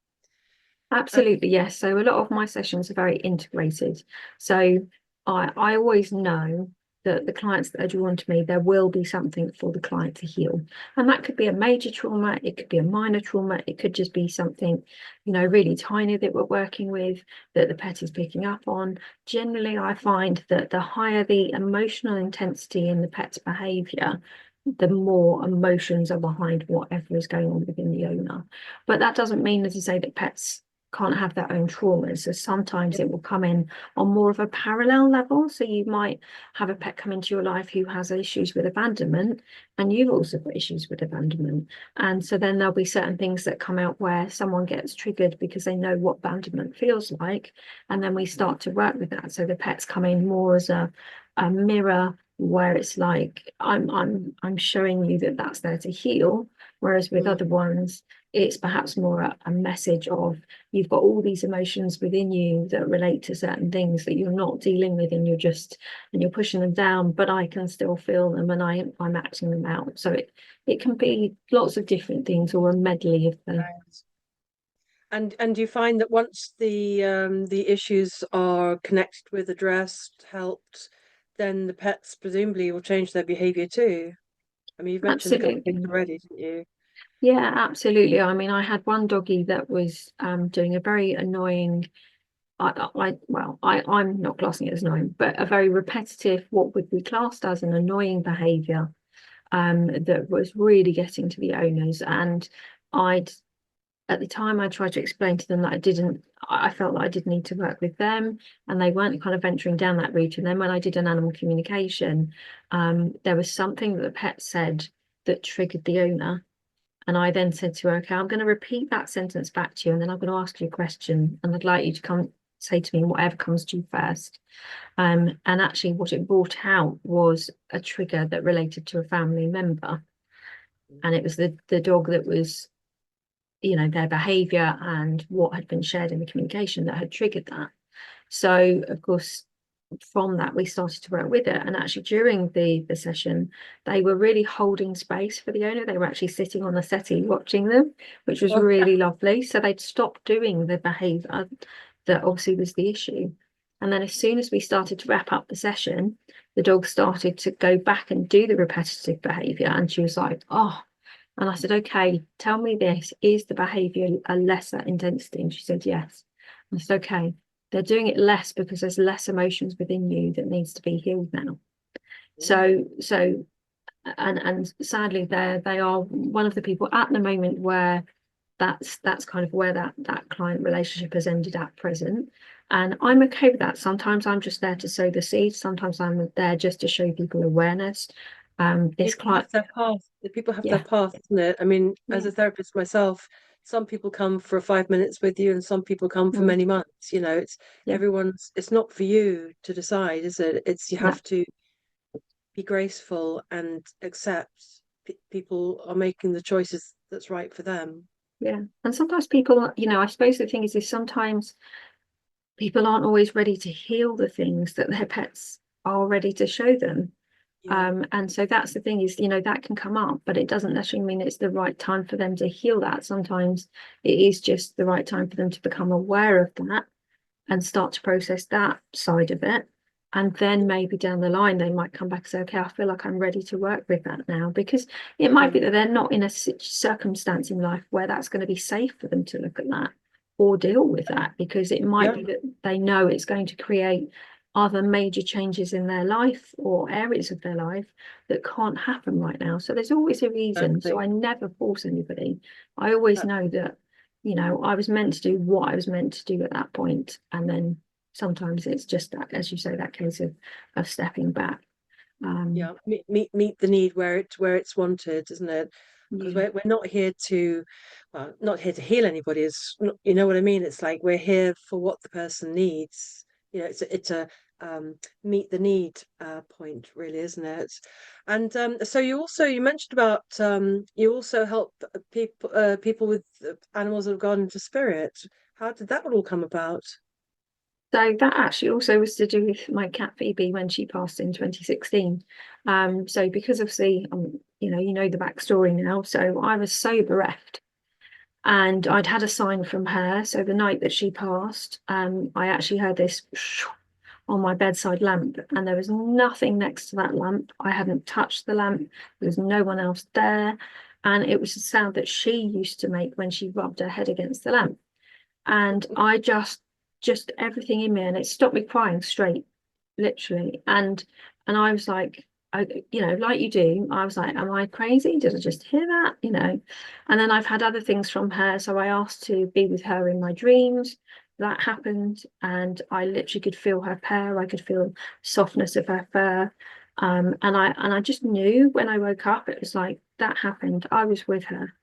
And Absolutely, yes. So a lot of my sessions are very integrated. So I always know that the clients that are drawn to me, there will be something for the client to heal. And that could be a major trauma, it could be a minor trauma, it could just be something, really tiny that we're working with, that the pet is picking up on. Generally, I find that the higher the emotional intensity in the pet's behavior, the more emotions are behind whatever is going on within the owner. But that doesn't mean, as I say, that pets can't have their own traumas. So sometimes it will come in on more of a parallel level. So you might have a pet come into your life who has issues with abandonment, and you've also got issues with abandonment. And so then there'll be certain things that come out where someone gets triggered because they know what abandonment feels like. And then we start to work with that. So the pets come in more as a mirror where it's like I'm showing you that that's there to heal. Whereas with mm, other ones, it's perhaps more a message of you've got all these emotions within you that relate to certain things that you're not dealing with, and you're pushing them down, but I can still feel them, and I'm acting them out. So it can be lots of different things, or a medley of them. right. And you find that once the issues are connected with, addressed, helped, then the pets presumably will change their behavior too. I mean, you've mentioned a couple of things Absolutely. already, didn't you? Yeah, absolutely. I mean, I had one doggy that was doing a very annoying, I'm not classing it as annoying, but a very repetitive, what would be classed as an annoying behavior, that was really getting to the owners. And I'd at the time I tried to explain to them that I felt that I did need to work with them, and they weren't kind of venturing down that route. And then when I did an animal communication, there was something that the pet said that triggered the owner. And I then said to her, okay, I'm going to repeat that sentence back to you, and then I'm going to ask you a question, and I'd like you to come say to me whatever comes to you first. And actually what it brought out was a trigger that related to a family member. And it was the dog that was, their behavior and what had been shared in the communication that had triggered that. So of course, from that we started to work with it, and actually during the session they were really holding space for the owner. They were actually sitting on the settee watching them, which was Oh, really lovely. So they'd stopped doing the behavior that obviously was the issue. And then as soon as we started to wrap up the session, the dog started to go back and do the repetitive behavior, and she was like, oh. And I said, okay, tell me this, is the behavior a lesser intensity? And she said yes. And I said, okay, they're doing it less because there's less emotions within you that needs to be healed now. mm, So and sadly they are one of the people at the moment where that's kind of where that client relationship has ended at present. And I'm okay with that. Sometimes I'm just there to sow the seeds, sometimes I'm there just to show people awareness. This people have client, their path. The people have their yeah, path, isn't it? I mean, as yeah, a therapist myself, some people come for 5 minutes with you, and some people come for mm, many months. It's yeah, everyone's. It's not for you to decide, is it? It's you no, have to be graceful and accept people are making the choices that's right for them. yeah. And sometimes people, I suppose the thing is sometimes people aren't always ready to heal the things that their pets are ready to show them. Yeah. And so that's the thing is, that can come up, but it doesn't necessarily mean it's the right time for them to heal that. Sometimes it is just the right time for them to become aware of that and start to process that side of it. And then maybe down the line, they might come back and say, okay, I feel like I'm ready to work with that now. Because it might be Mm. that they're not in a circumstance in life where that's going to be safe for them to look at that or deal with that, because it might Yeah, be that they know it's going to create other major changes in their life or areas of their life that can't happen right now. So there's always a reason. So exactly. I never force anybody. I always That, know that I was meant to do what I was meant to do at that point. And then sometimes it's just that, as you say, that case of stepping back. Um, yeah, meet the need where it's wanted, isn't it? because Yeah. we're not here to, well, not here to heal anybody. It's not, you know what I mean? It's like we're here for what the person needs. It's a meet the need point, really, isn't it? And so you mentioned about you also help people with animals that have gone into spirit. How did that all come about? So that actually also was to do with my cat Phoebe when she passed in 2016. So because obviously, you know the backstory now. So I was so bereft, and I'd had a sign from her. So the night that she passed, I actually heard this on my bedside lamp, and there was nothing next to that lamp. I hadn't touched the lamp. There was no one else there, and it was a sound that she used to make when she rubbed her head against the lamp. And I just everything in me, and it stopped me crying straight, literally. And I was like, like you do, I was like, am I crazy? Did I just hear that? And then I've had other things from her. So I asked to be with her in my dreams. That happened, and I literally could feel her purr. I could feel softness of her fur. And I just knew when I woke up, it was like that happened. I was with her.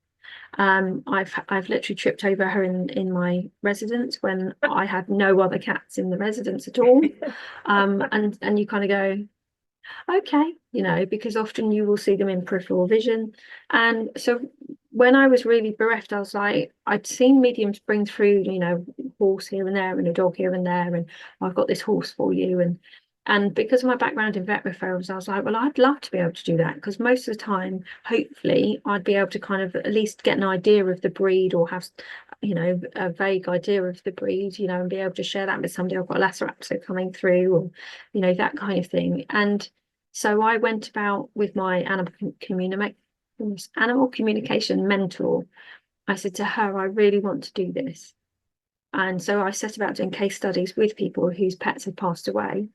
I've literally tripped over her in my residence when I had no other cats in the residence at all. And you kind of go, okay, because often you will see them in peripheral vision. And so when I was really bereft, I was like, I'd seen mediums bring through, horse here and there and a dog here and there, and I've got this horse for you. And because of my background in vet referrals, I was like, well, I'd love to be able to do that, because most of the time, hopefully, I'd be able to kind of at least get an idea of the breed, or have, a vague idea of the breed, and be able to share that with somebody. I've got a Lhasa coming through, or, that kind of thing. And so I went about with my animal communication mentor. I said to her, I really want to do this. And so I set about doing case studies with people whose pets had passed away,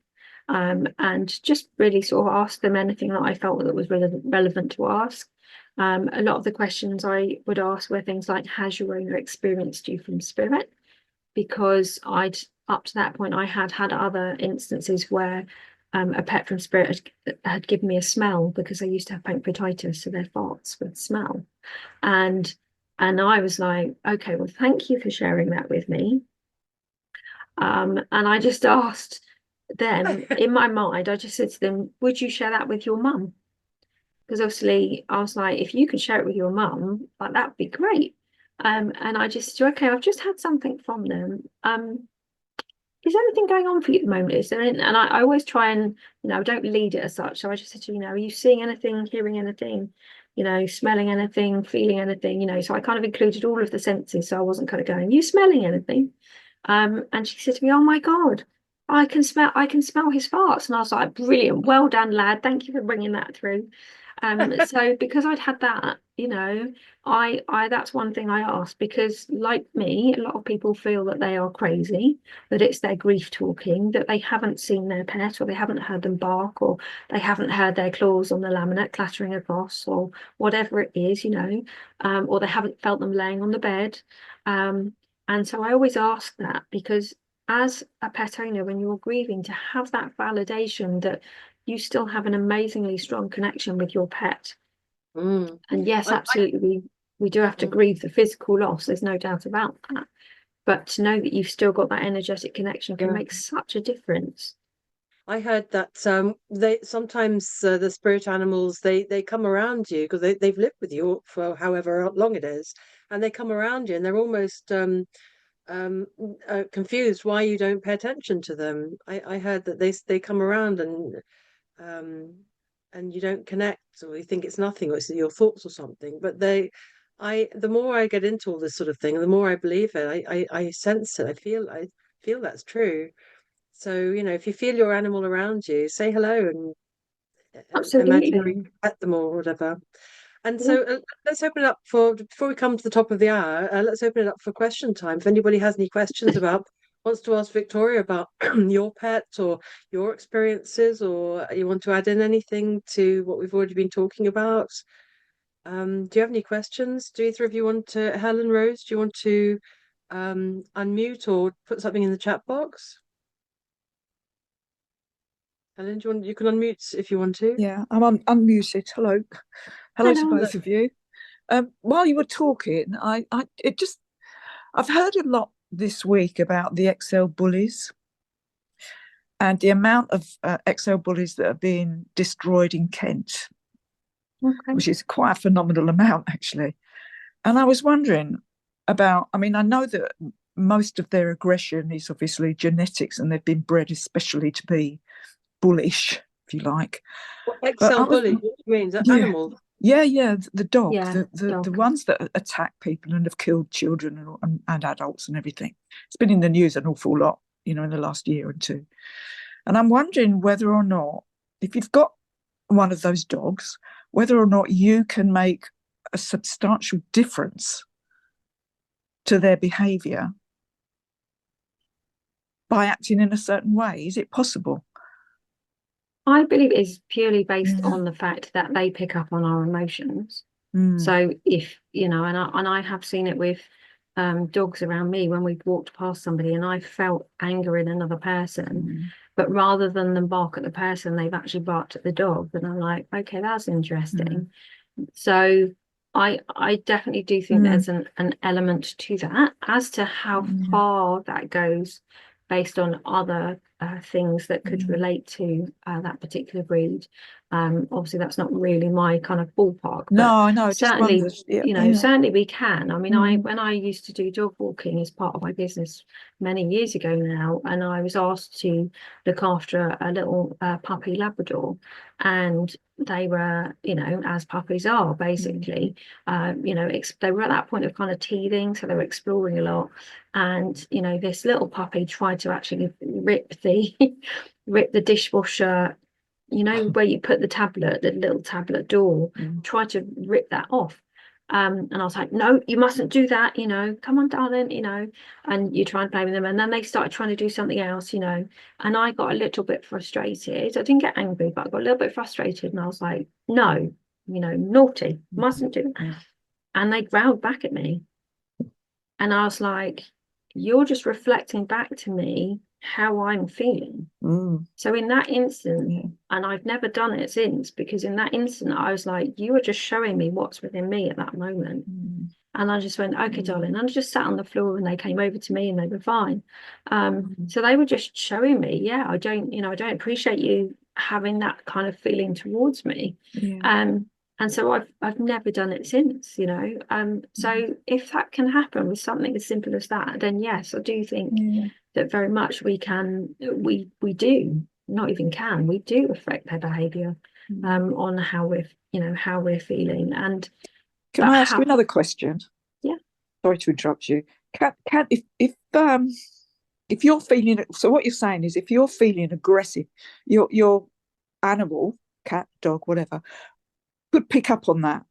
and just really sort of ask them anything that I felt that was relevant to ask. A lot of the questions I would ask were things like, has your owner experienced you from spirit? Because up to that point, I had had other instances where a pet from spirit had given me a smell, because I used to have pancreatitis, so their farts would smell. And and I was like, okay, well, thank you for sharing that with me. And I just asked then, in my mind, I just said to them, would you share that with your mum? Because obviously I was like, if you could share it with your mum, like that would be great. And I just said, okay, I've just had something from them. Is there anything going on for you at the moment? Is there any, and I always try and, don't lead it as such. So I just said to, are you seeing anything, hearing anything, smelling anything, feeling anything, so I kind of included all of the senses. So I wasn't kind of going, you smelling anything? And she said to me, oh my God, I can smell his farts. And I was like, brilliant, well done, lad. Thank you for bringing that through. So because I'd had that, I that's one thing I asked, because like me, a lot of people feel that they are crazy, that it's their grief talking, that they haven't seen their pet, or they haven't heard them bark, or they haven't heard their claws on the laminate clattering across, or whatever it is, or they haven't felt them laying on the bed. And so I always ask that, because as a pet owner, when you're grieving, to have that validation that you still have an amazingly strong connection with your pet. Mm. And yes, I, absolutely, we do have to mm, grieve the physical loss. There's no doubt about that. But to know that you've still got that energetic connection can yeah. make such a difference. I heard that they sometimes the spirit animals they come around you because they've lived with you for however long it is, and they come around you and they're almost um, confused why you don't pay attention to them. I heard that they come around um, and you don't connect, or you think it's nothing, or it's your thoughts or something. But the more I get into all this sort of thing, the more I believe it. I sense it. I feel that's true. So, if you feel your animal around you, say hello and imagine you Absolutely. pet them or whatever. And Yeah. so let's open it up before we come to the top of the hour, let's open it up for question time. If anybody has any questions wants to ask Victoria about your pet or your experiences, or you want to add in anything to what we've already been talking about. Do you have any questions? Do either of you want to, Helen, Rose, do you want to unmute or put something in the chat box? Helen, you can unmute if you want to. Yeah, I'm unmuted. Hello. Hello to Hello. both of you. While you were talking, I've heard a lot this week about the XL bullies and the amount of XL bullies that are being destroyed in Kent, Okay. which is quite a phenomenal amount, actually. And I was wondering about, I mean, I know that most of their aggression is obviously genetics and they've been bred especially to be bullish, if you like. What But XL I was, bully? What means yeah, animals? yeah, the dog, Yeah, the dog. ones that attack people and have killed children and adults and everything. It's been in the news an awful lot, in the last year or two. And I'm wondering whether or not, if you've got one of those dogs, whether or not you can make a substantial difference to their behaviour by acting in a certain way. Is it possible? I believe it is purely based Yeah. on the fact that they pick up on our emotions. Mm. So if, and I have seen it with dogs around me when we've walked past somebody and I've felt anger in another person, but rather than them bark at the person, they've actually barked at the dog. And I'm like, okay, that's interesting. So I definitely do think there's an element to that. As to how far that goes based on other things that could relate to that particular breed. Obviously that's not really my kind of ballpark, but No, I know. Just certainly, wonders. Yeah. certainly we can. I mean, when I used to do dog walking as part of my business many years ago now, and I was asked to look after a little puppy Labrador, and they were, as puppies are basically, they were at that point of kind of teething, so they were exploring a lot. And this little puppy tried to actually rip the dishwasher, where you put the little tablet door, tried to rip that off. And I was like, no, you mustn't do that, come on, darling, and you try and play with them. And then they started trying to do something else, and I got a little bit frustrated. I didn't get angry, but I got a little bit frustrated. And I was like, no, naughty, mustn't do that. And they growled back at me. And I was like, you're just reflecting back to me how I'm feeling. So in that instant, and I've never done it since, because in that instant, I was like, you were just showing me what's within me at that moment. And I just went, okay, darling. And I just sat on the floor and they came over to me and they were fine. So they were just showing me, yeah, I don't appreciate you having that kind of feeling towards me. And so I've never done it since, So if that can happen with something as simple as that, then yes, I do think that very much we do, not even can, we do affect their behaviour on how we're feeling. And can I ask you another question? Yeah. Sorry to interrupt you. Can if you're feeling, so what you're saying is if you're feeling aggressive, your animal, cat, dog, whatever, could pick up on that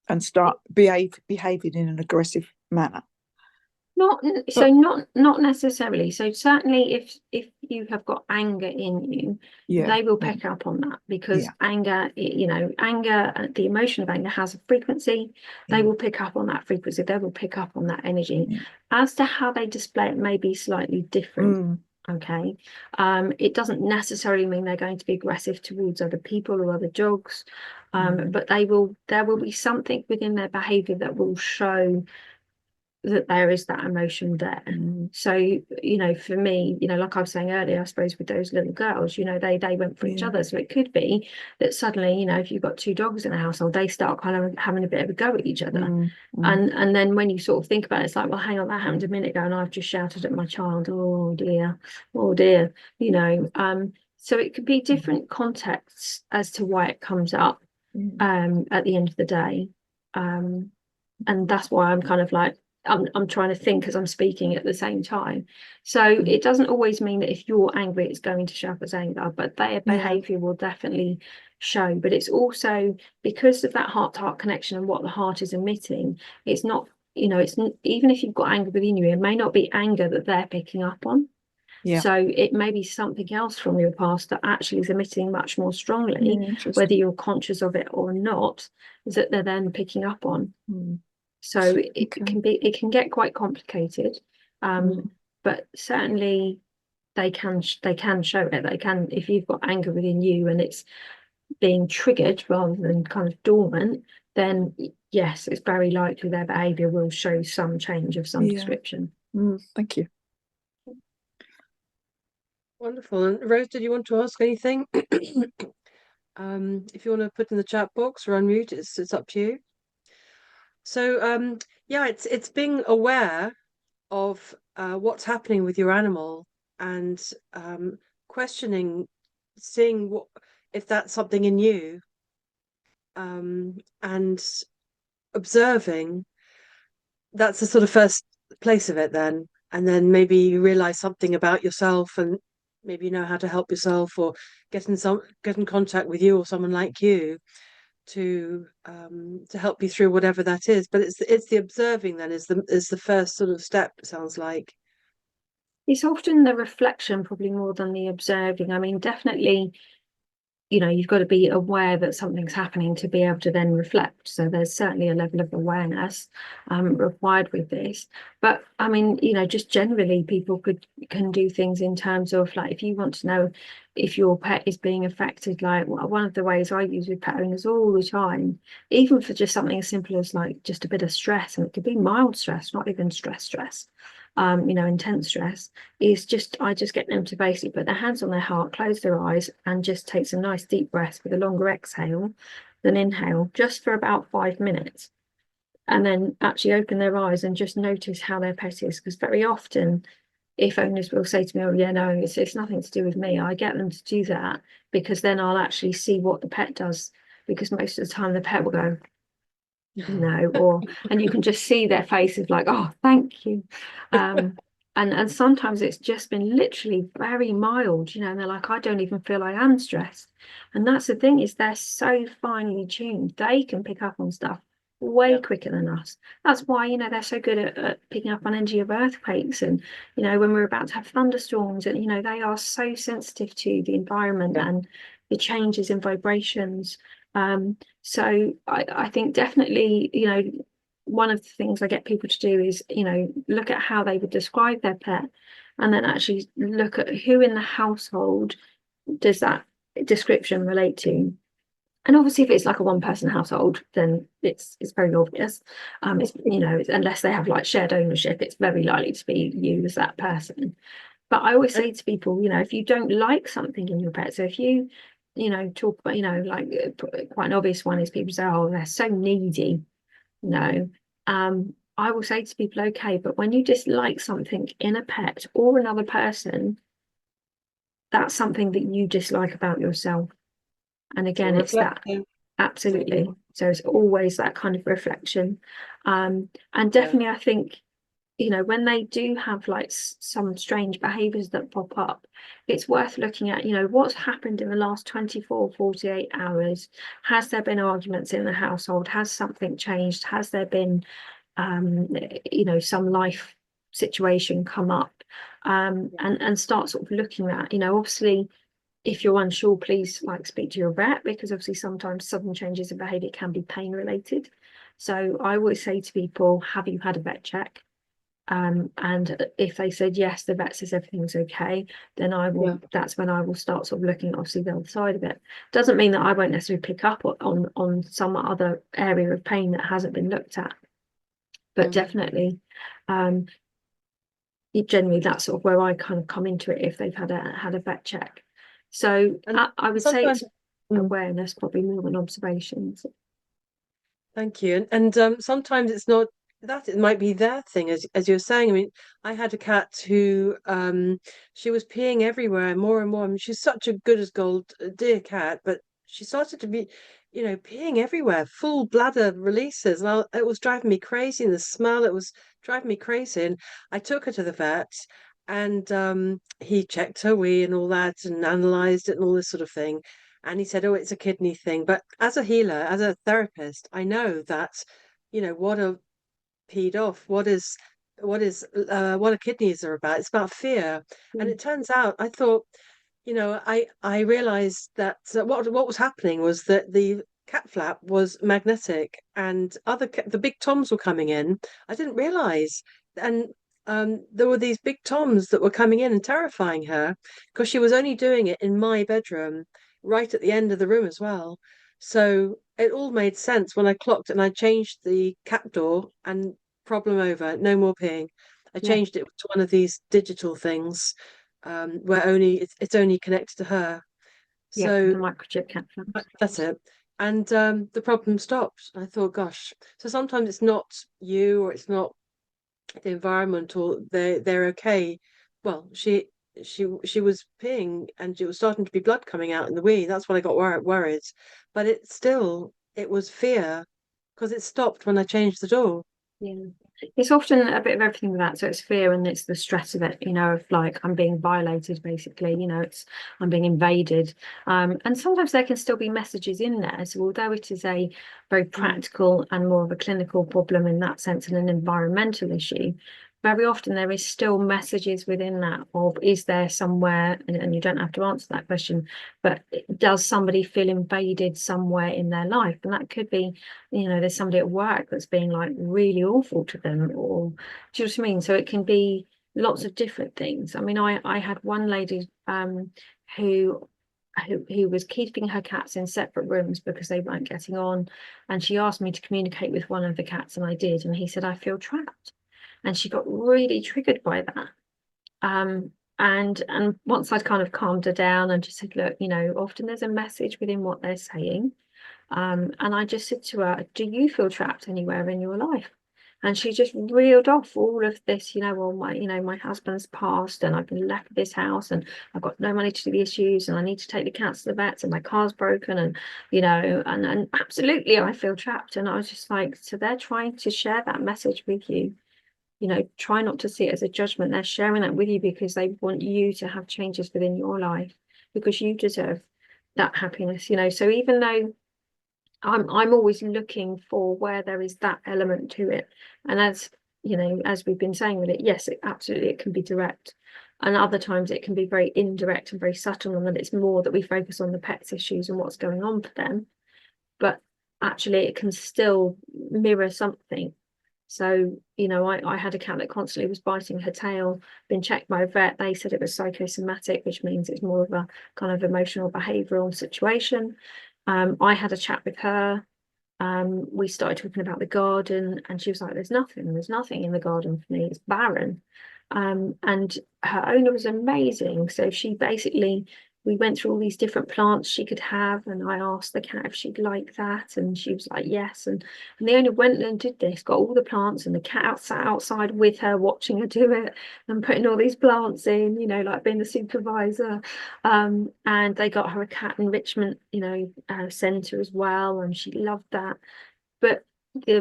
and start behaving in an aggressive manner. Not necessarily. So certainly if you have got anger in you, they will pick up on that, because anger, the emotion of anger has a frequency. They will pick up on that frequency. They will pick up on that energy. As to how they display it may be slightly different. Okay. It doesn't necessarily mean they're going to be aggressive towards other people or other dogs. But there will be something within their behavior that will show that there is that emotion there. So for me, like I was saying earlier, I suppose with those little girls, they went for each other. So it could be that suddenly, if you've got two dogs in a household, they start kind of having a bit of a go at each other. And then when you sort of think about it, it's like, well, hang on, that happened a minute ago and I've just shouted at my child. Oh dear. So it could be different contexts as to why it comes up at the end of the day. And that's why I'm kind of like, I'm trying to think as I'm speaking at the same time. So it doesn't always mean that if you're angry, it's going to show up as anger, but their behavior will definitely show. But it's also because of that heart-to-heart connection and what the heart is emitting. It's not, it's even if you've got anger within you, it may not be anger that they're picking up on. So it may be something else from your past that actually is emitting much more strongly, whether you're conscious of it or not, that they're then picking up on. So it can get quite complicated, but certainly they can show it. They can, if you've got anger within you and it's being triggered rather than kind of dormant, then yes, it's very likely their behaviour will show some change of some description. Thank you. Wonderful. And Rose, did you want to ask anything? If you want to put in the chat box or unmute, it's up to you. So yeah, it's being aware of what's happening with your animal and questioning, seeing what if that's something in you, and observing. That's the sort of first place of it then. And then maybe you realize something about yourself and maybe you know how to help yourself or get in contact with you or someone like you to help you through whatever that is. But it's the observing then is the first sort of step, it sounds like. It's often the reflection, probably more than the observing. I mean, definitely, you've got to be aware that something's happening to be able to then reflect. So there's certainly a level of awareness required with this. But I mean, just generally people can do things in terms of, like, if you want to know if your pet is being affected, like one of the ways I use with pet owners all the time, even for just something as simple as like just a bit of stress, and it could be mild stress, not even stress, intense stress, is I just get them to basically put their hands on their heart, close their eyes, and just take some nice deep breaths with a longer exhale than inhale, just for about 5 minutes. And then actually open their eyes and just notice how their pet is. Because very often, if owners will say to me, oh yeah, no, it's nothing to do with me, I get them to do that, because then I'll actually see what the pet does, because most of the time the pet will go, and you can just see their faces like, oh, thank you. And sometimes it's just been literally very mild, and they're like, I don't even feel I am stressed. And that's the thing, is they're so finely tuned. They can pick up on stuff way quicker than us. That's why, they're so good at picking up on energy of earthquakes, and, when we're about to have thunderstorms, and, they are so sensitive to the environment and the changes in vibrations. So I think definitely, one of the things I get people to do is, look at how they would describe their pet, and then actually look at who in the household does that description relate to. And obviously, if it's like a one-person household, then it's very obvious. Unless they have like shared ownership, it's very likely to be you as that person. But I always say to people, if you don't like something in your pet, so if you talk about, like quite an obvious one is people say, oh, they're so needy. No. I will say to people, okay, but when you dislike something in a pet or another person, that's something that you dislike about yourself. And again, it's that. Absolutely. So it's always that kind of reflection. And definitely, I think, when they do have like some strange behaviors that pop up, it's worth looking at, what's happened in the last 24, 48 hours. Has there been arguments in the household? Has something changed? Has there been, some life situation come up? And start sort of looking at, obviously, if you're unsure, please speak to your vet, because obviously sometimes sudden changes in behavior can be pain related. So I always say to people, have you had a vet check? And if they said yes, the vet says everything's okay, then that's when I will start sort of looking at obviously the other side of it. Doesn't mean that I won't necessarily pick up on some other area of pain that hasn't been looked at, but definitely generally that's sort of where I kind of come into it, if they've had a vet check. So I would say it's awareness probably more than observations. Thank you. And sometimes it's not that, it might be their thing, as you're saying. I mean, I had a cat who she was peeing everywhere more and more. I mean, she's such a good as gold, dear cat, but she started to be, peeing everywhere, full bladder releases, and it was driving me crazy. And the smell, it was driving me crazy. And I took her to the vet, and he checked her wee and all that, and analysed it and all this sort of thing. And he said, "Oh, it's a kidney thing." But as a healer, as a therapist, I know that, what a peed off, what a kidneys are about. It's about fear. And it turns out, I thought, I realized that what was happening was that the cat flap was magnetic, and the big toms were coming in. I didn't realize. And there were these big toms that were coming in and terrifying her, because she was only doing it in my bedroom, right at the end of the room as well. So it all made sense when I clocked and I changed the cat door and problem over, no more peeing. I Yeah, changed it to one of these digital things where only it's only connected to her. yeah, So the microchip cat flaps. that's it. And the problem stopped. I thought, gosh, so sometimes it's not you or it's not the environment or they're okay. Well, she was peeing and it was starting to be blood coming out in the wee. That's when I got worried. But it was fear because it stopped when I changed the door. Yeah, it's often a bit of everything with that. So it's fear and it's the stress of it, of like I'm being violated, basically. It's I'm being invaded. And sometimes there can still be messages in there. So although it is a very Mm. practical and more of a clinical problem in that sense and an environmental issue, very often there is still messages within that of is there somewhere, and you don't have to answer that question, but does somebody feel invaded somewhere in their life? And that could be there's somebody at work that's being like really awful to them, or do you know what I mean? So it can be lots of different things. I mean, I had one lady who who was keeping her cats in separate rooms because they weren't getting on, and she asked me to communicate with one of the cats, and I did, and he said I feel trapped, and she got really triggered by that. Um, and once I'd kind of calmed her down and just said, look, often there's a message within what they're saying. And I just said to her, do you feel trapped anywhere in your life? And she just reeled off all of this, well, my husband's passed and I've been left this house and I've got no money to do the issues and I need to take the cats to the vets and my car's broken and, and absolutely I feel trapped. And I was just like, so they're trying to share that message with you. Try not to see it as a judgment. They're sharing that with you because they want you to have changes within your life because you deserve that happiness, So even though I'm always looking for where there is that element to it. And as we've been saying with it, yes, it can be direct. And other times it can be very indirect and very subtle, and that it's more that we focus on the pet's issues and what's going on for them. But actually it can still mirror something. So, I had a cat that constantly was biting her tail, been checked by a vet. They said it was psychosomatic, which means it's more of a kind of emotional behavioural situation. I had a chat with her. We started talking about the garden, and she was like, there's nothing in the garden for me. It's barren. And her owner was amazing. So we went through all these different plants she could have, and I asked the cat if she'd like that, and she was like, yes. And the owner went and did this, got all the plants, and the cat sat outside with her, watching her do it, and putting all these plants in, like being the supervisor. And they got her a cat enrichment, centre as well, and she loved that. But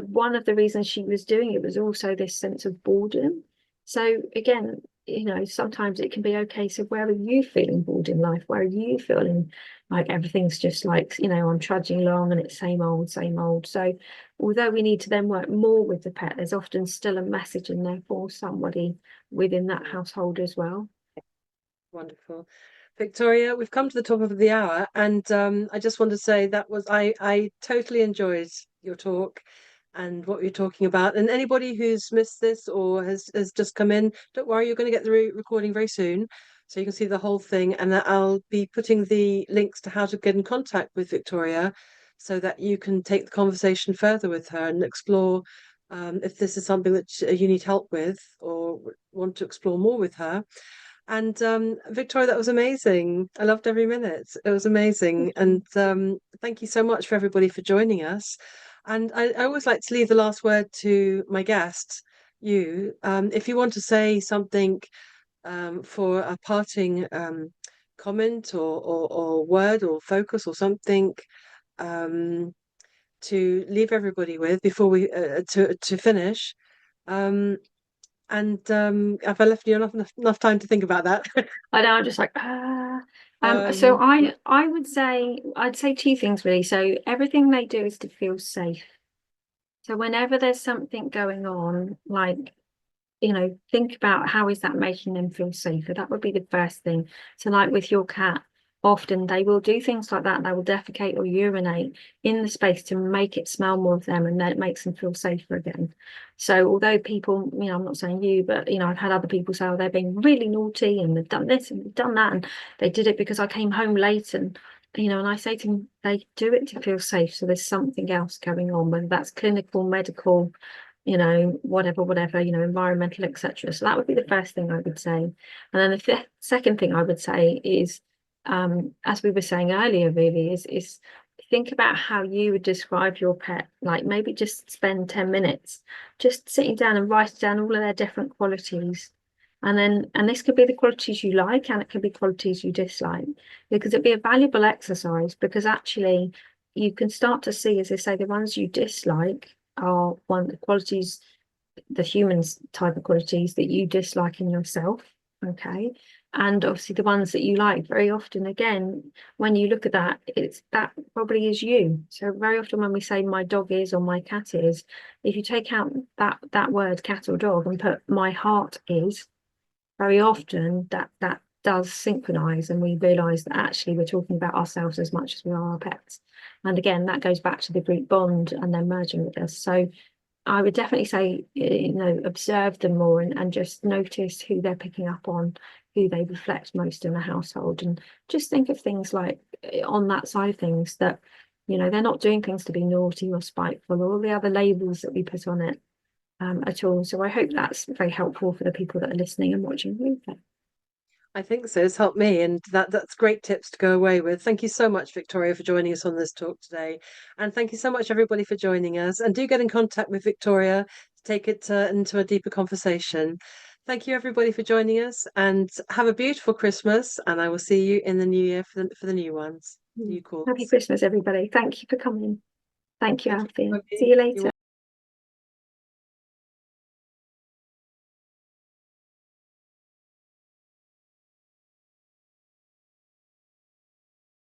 one of the reasons she was doing it was also this sense of boredom. So again, sometimes it can be okay. So where are you feeling bored in life? Where are you feeling like everything's just like, I'm trudging along and it's same old, same old. So although we need to then work more with the pet, there's often still a message in there for somebody within that household as well. Wonderful. Victoria, we've come to the top of the hour, and I just want to say I totally enjoyed your talk and what you're talking about. And anybody who's missed this or has just come in, don't worry, you're going to get the recording very soon, so you can see the whole thing. And I'll be putting the links to how to get in contact with Victoria, so that you can take the conversation further with her and explore if this is something that you need help with or want to explore more with her. And Victoria, that was amazing. I loved every minute. It was amazing. And thank you so much for everybody for joining us. And I always like to leave the last word to my guest, you. If you want to say something for a parting comment or word or focus or something um, to leave everybody with before we to finish. Um, and have I left you enough time to think about that? I know, I'm just like, ah. So Um, I'd say two things really. So everything they do is to feel safe. So whenever there's something going on, like, think about how is that making them feel safer. That would be the first thing. So like with your cat, often they will do things like that. They will defecate or urinate in the space to make it smell more of them, and then it makes them feel safer again. So although people, I'm not saying you, but I've had other people say, oh, they're being really naughty and they've done this and they've done that, and they did it because I came home late, and and I say to them, they do it to feel safe. So there's something else going on, whether that's clinical, medical, whatever, environmental, etc. So that would be the first thing I would say. And then the second thing I would say is, as we were saying earlier, really is think about how you would describe your pet. Like maybe just spend 10 minutes just sitting down and writing down all of their different qualities. And this could be the qualities you like, and it can be qualities you dislike, because it'd be a valuable exercise, because actually you can start to see, as I say, the ones you dislike are the qualities, the humans type of qualities that you dislike in yourself. Okay. And obviously the ones that you like, very often, again, when you look at that, that probably is you. So very often when we say my dog is or my cat is, if you take out that word cat or dog and put my heart is, very often that does synchronize, and we realize that actually we're talking about ourselves as much as we are our pets. And again, that goes back to the group bond and then merging with us. So I would definitely say, observe them more and just notice who they're picking up on, who they reflect most in the household, and just think of things like, on that side of things, that they're not doing things to be naughty or spiteful or all the other labels that we put on it at all. So I hope that's very helpful for the people that are listening and watching the replay. I think so. It's helped me, and that's great tips to go away with. Thank you so much, Victoria, for joining us on this talk today. And thank you so much, everybody, for joining us. And do get in contact with Victoria to take it into a deeper conversation. Thank you, everybody, for joining us, and have a beautiful Christmas. And I will see you in the new year for the new ones, new calls. Happy Christmas, everybody. Thank you for coming. Thank you, Alfie. Okay. See you later.